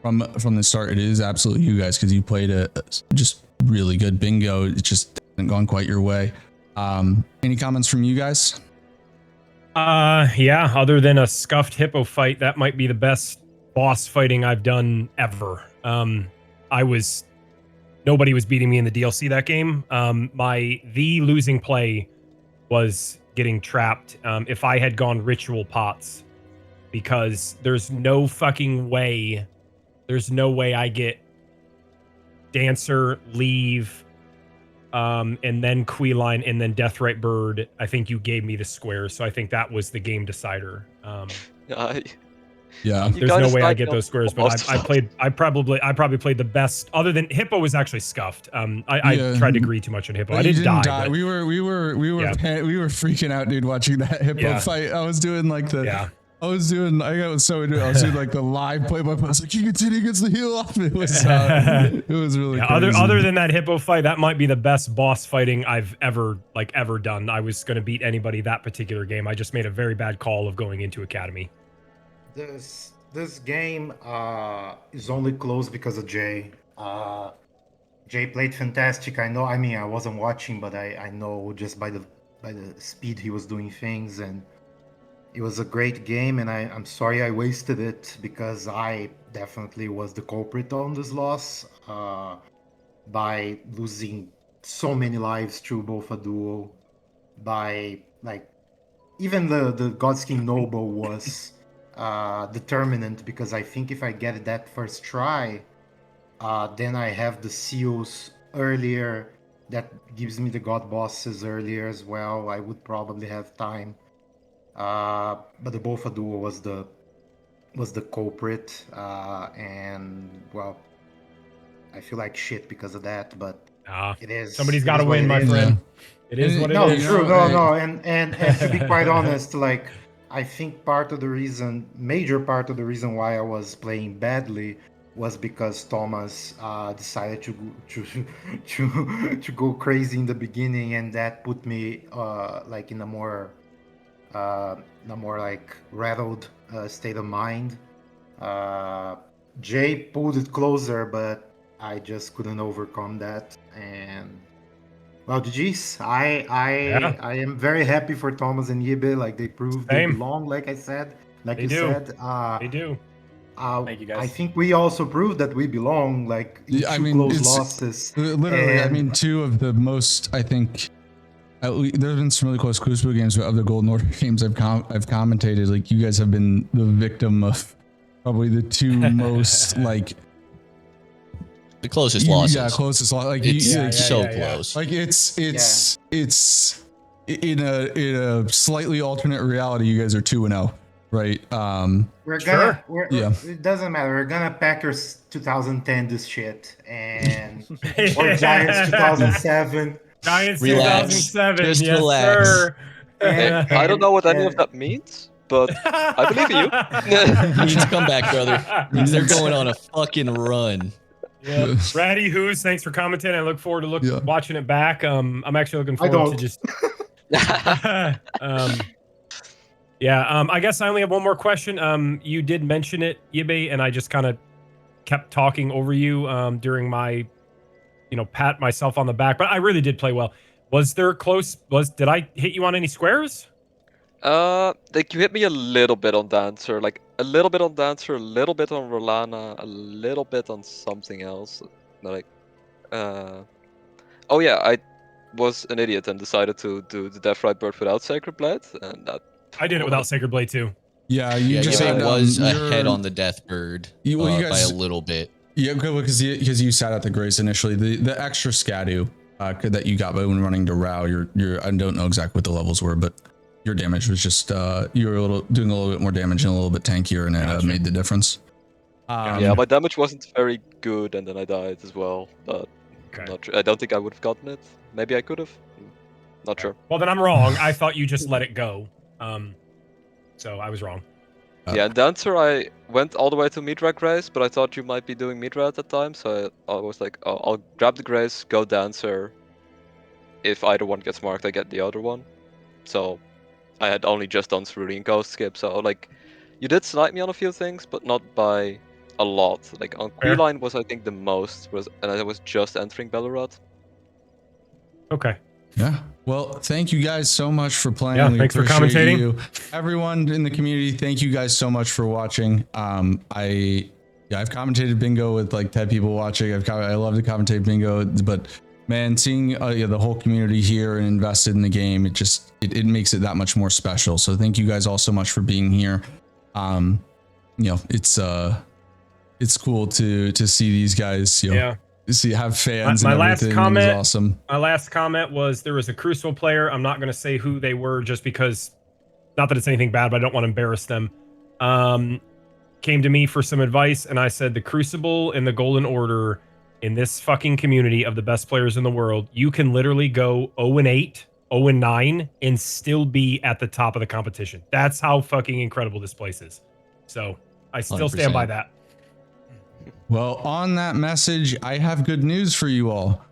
from the start, it is absolutely you guys, because you played a just really good bingo. It just hasn't gone quite your way. Any comments from you guys? Yeah, other than a scuffed hippo fight, that might be the best boss fighting I've done ever. Nobody was beating me in the DLC that game. The losing play was getting trapped. If I had gone ritual pots, because there's no fucking way. There's no way I get Dancer, Leave, and then Queeline, and then Deathrite Bird. I think you gave me the squares, so I think that was the game decider. Yeah, there's no way I get those squares, but I probably played the best. Other than Hippo was actually scuffed. I tried to agree too much on Hippo. I didn't die. We were freaking out, dude, watching that Hippo fight. I was doing like I was doing like the live play by play. I was like, he gets the heel off. It was really crazy. Other than that Hippo fight, that might be the best boss fighting I've ever done. I was going to beat anybody that particular game. I just made a very bad call of going into Academy. This game is only close because of Jay. Jay played fantastic. I know. I mean, I wasn't watching, but I know just by the speed he was doing things, and it was a great game. And I'm sorry I wasted it, because I definitely was the culprit on this loss by losing so many lives through both a duo. By even the Godskin Noble was determinant, because I think if I get that first try, then I have the seals earlier. That gives me the god bosses earlier as well. I would probably have time. But the Bofa duo was the culprit, and well, I feel like shit because of that. But it is. Somebody's got to win, my friend. It is what it is. No, true. No, and to be quite honest, I think major part of the reason why I was playing badly was because Thomas decided to go crazy in the beginning, and that put me in a more rattled state of mind. Jay pulled it closer, but I just couldn't overcome that. And well, GG's. I am very happy for Thomas and Yibe. They proved they belong. Like I said, they do. They do. Thank you guys. I think we also proved that we belong. Close losses. Literally, 2 of the most. I think there's been some really close Crucible games, but of the Golden Order games I've commentated, you guys have been the victim of probably the 2 most the closest losses. Yeah, closest loss. It's so close. It's in a slightly alternate reality. You guys are 2-0, right? It doesn't matter. We're gonna Packers 2010 this shit, and or Giants 2007. Giants relax. 2007. Just yes, relax. sir. I don't know what any of that means, but I believe in you. Means come back, brother. Means they're going on a fucking run. Yeah. Ratty Who's, thanks for commenting. I look forward to watching it back. I'm actually looking forward to just Yeah, I guess I only have one more question. You did mention it, Yibe, and I just kind of kept talking over you during my, pat myself on the back. But I really did play well. Was there close? Did I hit you on any squares? Like you hit me a little bit on Dancer, like a little bit on Dancer, a little bit on Rolana, a little bit on something else. Like, oh yeah, I was an idiot and decided to do the Death Right Bird without Sacred Blade, and that. I did it without Sacred Blade too. Yeah, you Yeah, just Yabe had was your- ahead on the Death Bird you by guys, a little bit. Yeah, because you sat at the Grace initially. The extra Scadu that you got by when running to Rao, your I don't know exactly what the levels were, but your damage was just you were doing a little bit more damage and a little bit tankier, and it made the difference. Yeah, my damage wasn't very good, and then I died as well. But I'm not sure. I don't think I would have gotten it. Maybe I could have. Not sure. Well, then I'm wrong. I thought you just let it go. So I was wrong. Yeah, and Dancer, I went all the way to Midra Grace, but I thought you might be doing Midra at that time, so I was like, oh, I'll grab the Grace, go Dancer. If either one gets marked, I get the other one. So I had only just done Cerulean Ghost Skip, so like, you did snipe me on a few things, but not by a lot. Like on Fair. Queeline was I think the most, and I was just entering Bellerot. Okay. Yeah. Well, thank you guys so much for playing. Yeah, We thanks for appreciate commentating. you. Everyone in the community, thank you guys so much for watching. I've commentated bingo with like 10 people watching. I love to commentate bingo, but man, seeing the whole community here and invested in the game, it makes it that much more special. So thank you guys all so much for being here. It's cool to see these guys. Have fans. My and last everything. comment. It was awesome. My last comment was there was a Crucible player. I'm not going to say who they were, just because, not that it's anything bad, but I don't want to embarrass them. Came to me for some advice, and I said the Crucible and the Golden Order in this fucking community of the best players in the world, you can literally go 0-8, 0-9, and still be at the top of the competition. That's how fucking incredible this place is. So I still stand by 100%. that. Well, on that message, I have good news for you all.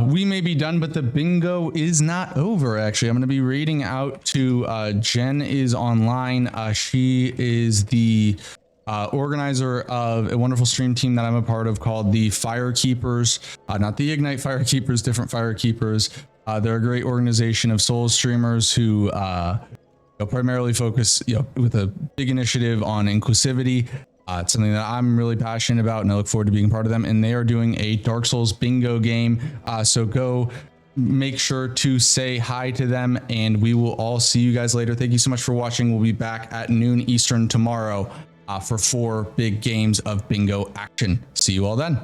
We may be done, but the bingo is not over. Actually, I'm going to be reading out to Jen is online. She is the organizer of a wonderful stream team that I'm a part of called the Firekeepers, not the Ignite Firekeepers, different Firekeepers. They're a great organization of soul streamers who primarily focus with a big initiative on inclusivity. It's something that I'm really passionate about, and I look forward to being part of them. And they are doing a Dark Souls bingo game. So go make sure to say hi to them, and we will all see you guys later. Thank you so much for watching. We'll be back at noon Eastern tomorrow for 4 big games of bingo action. See you all then.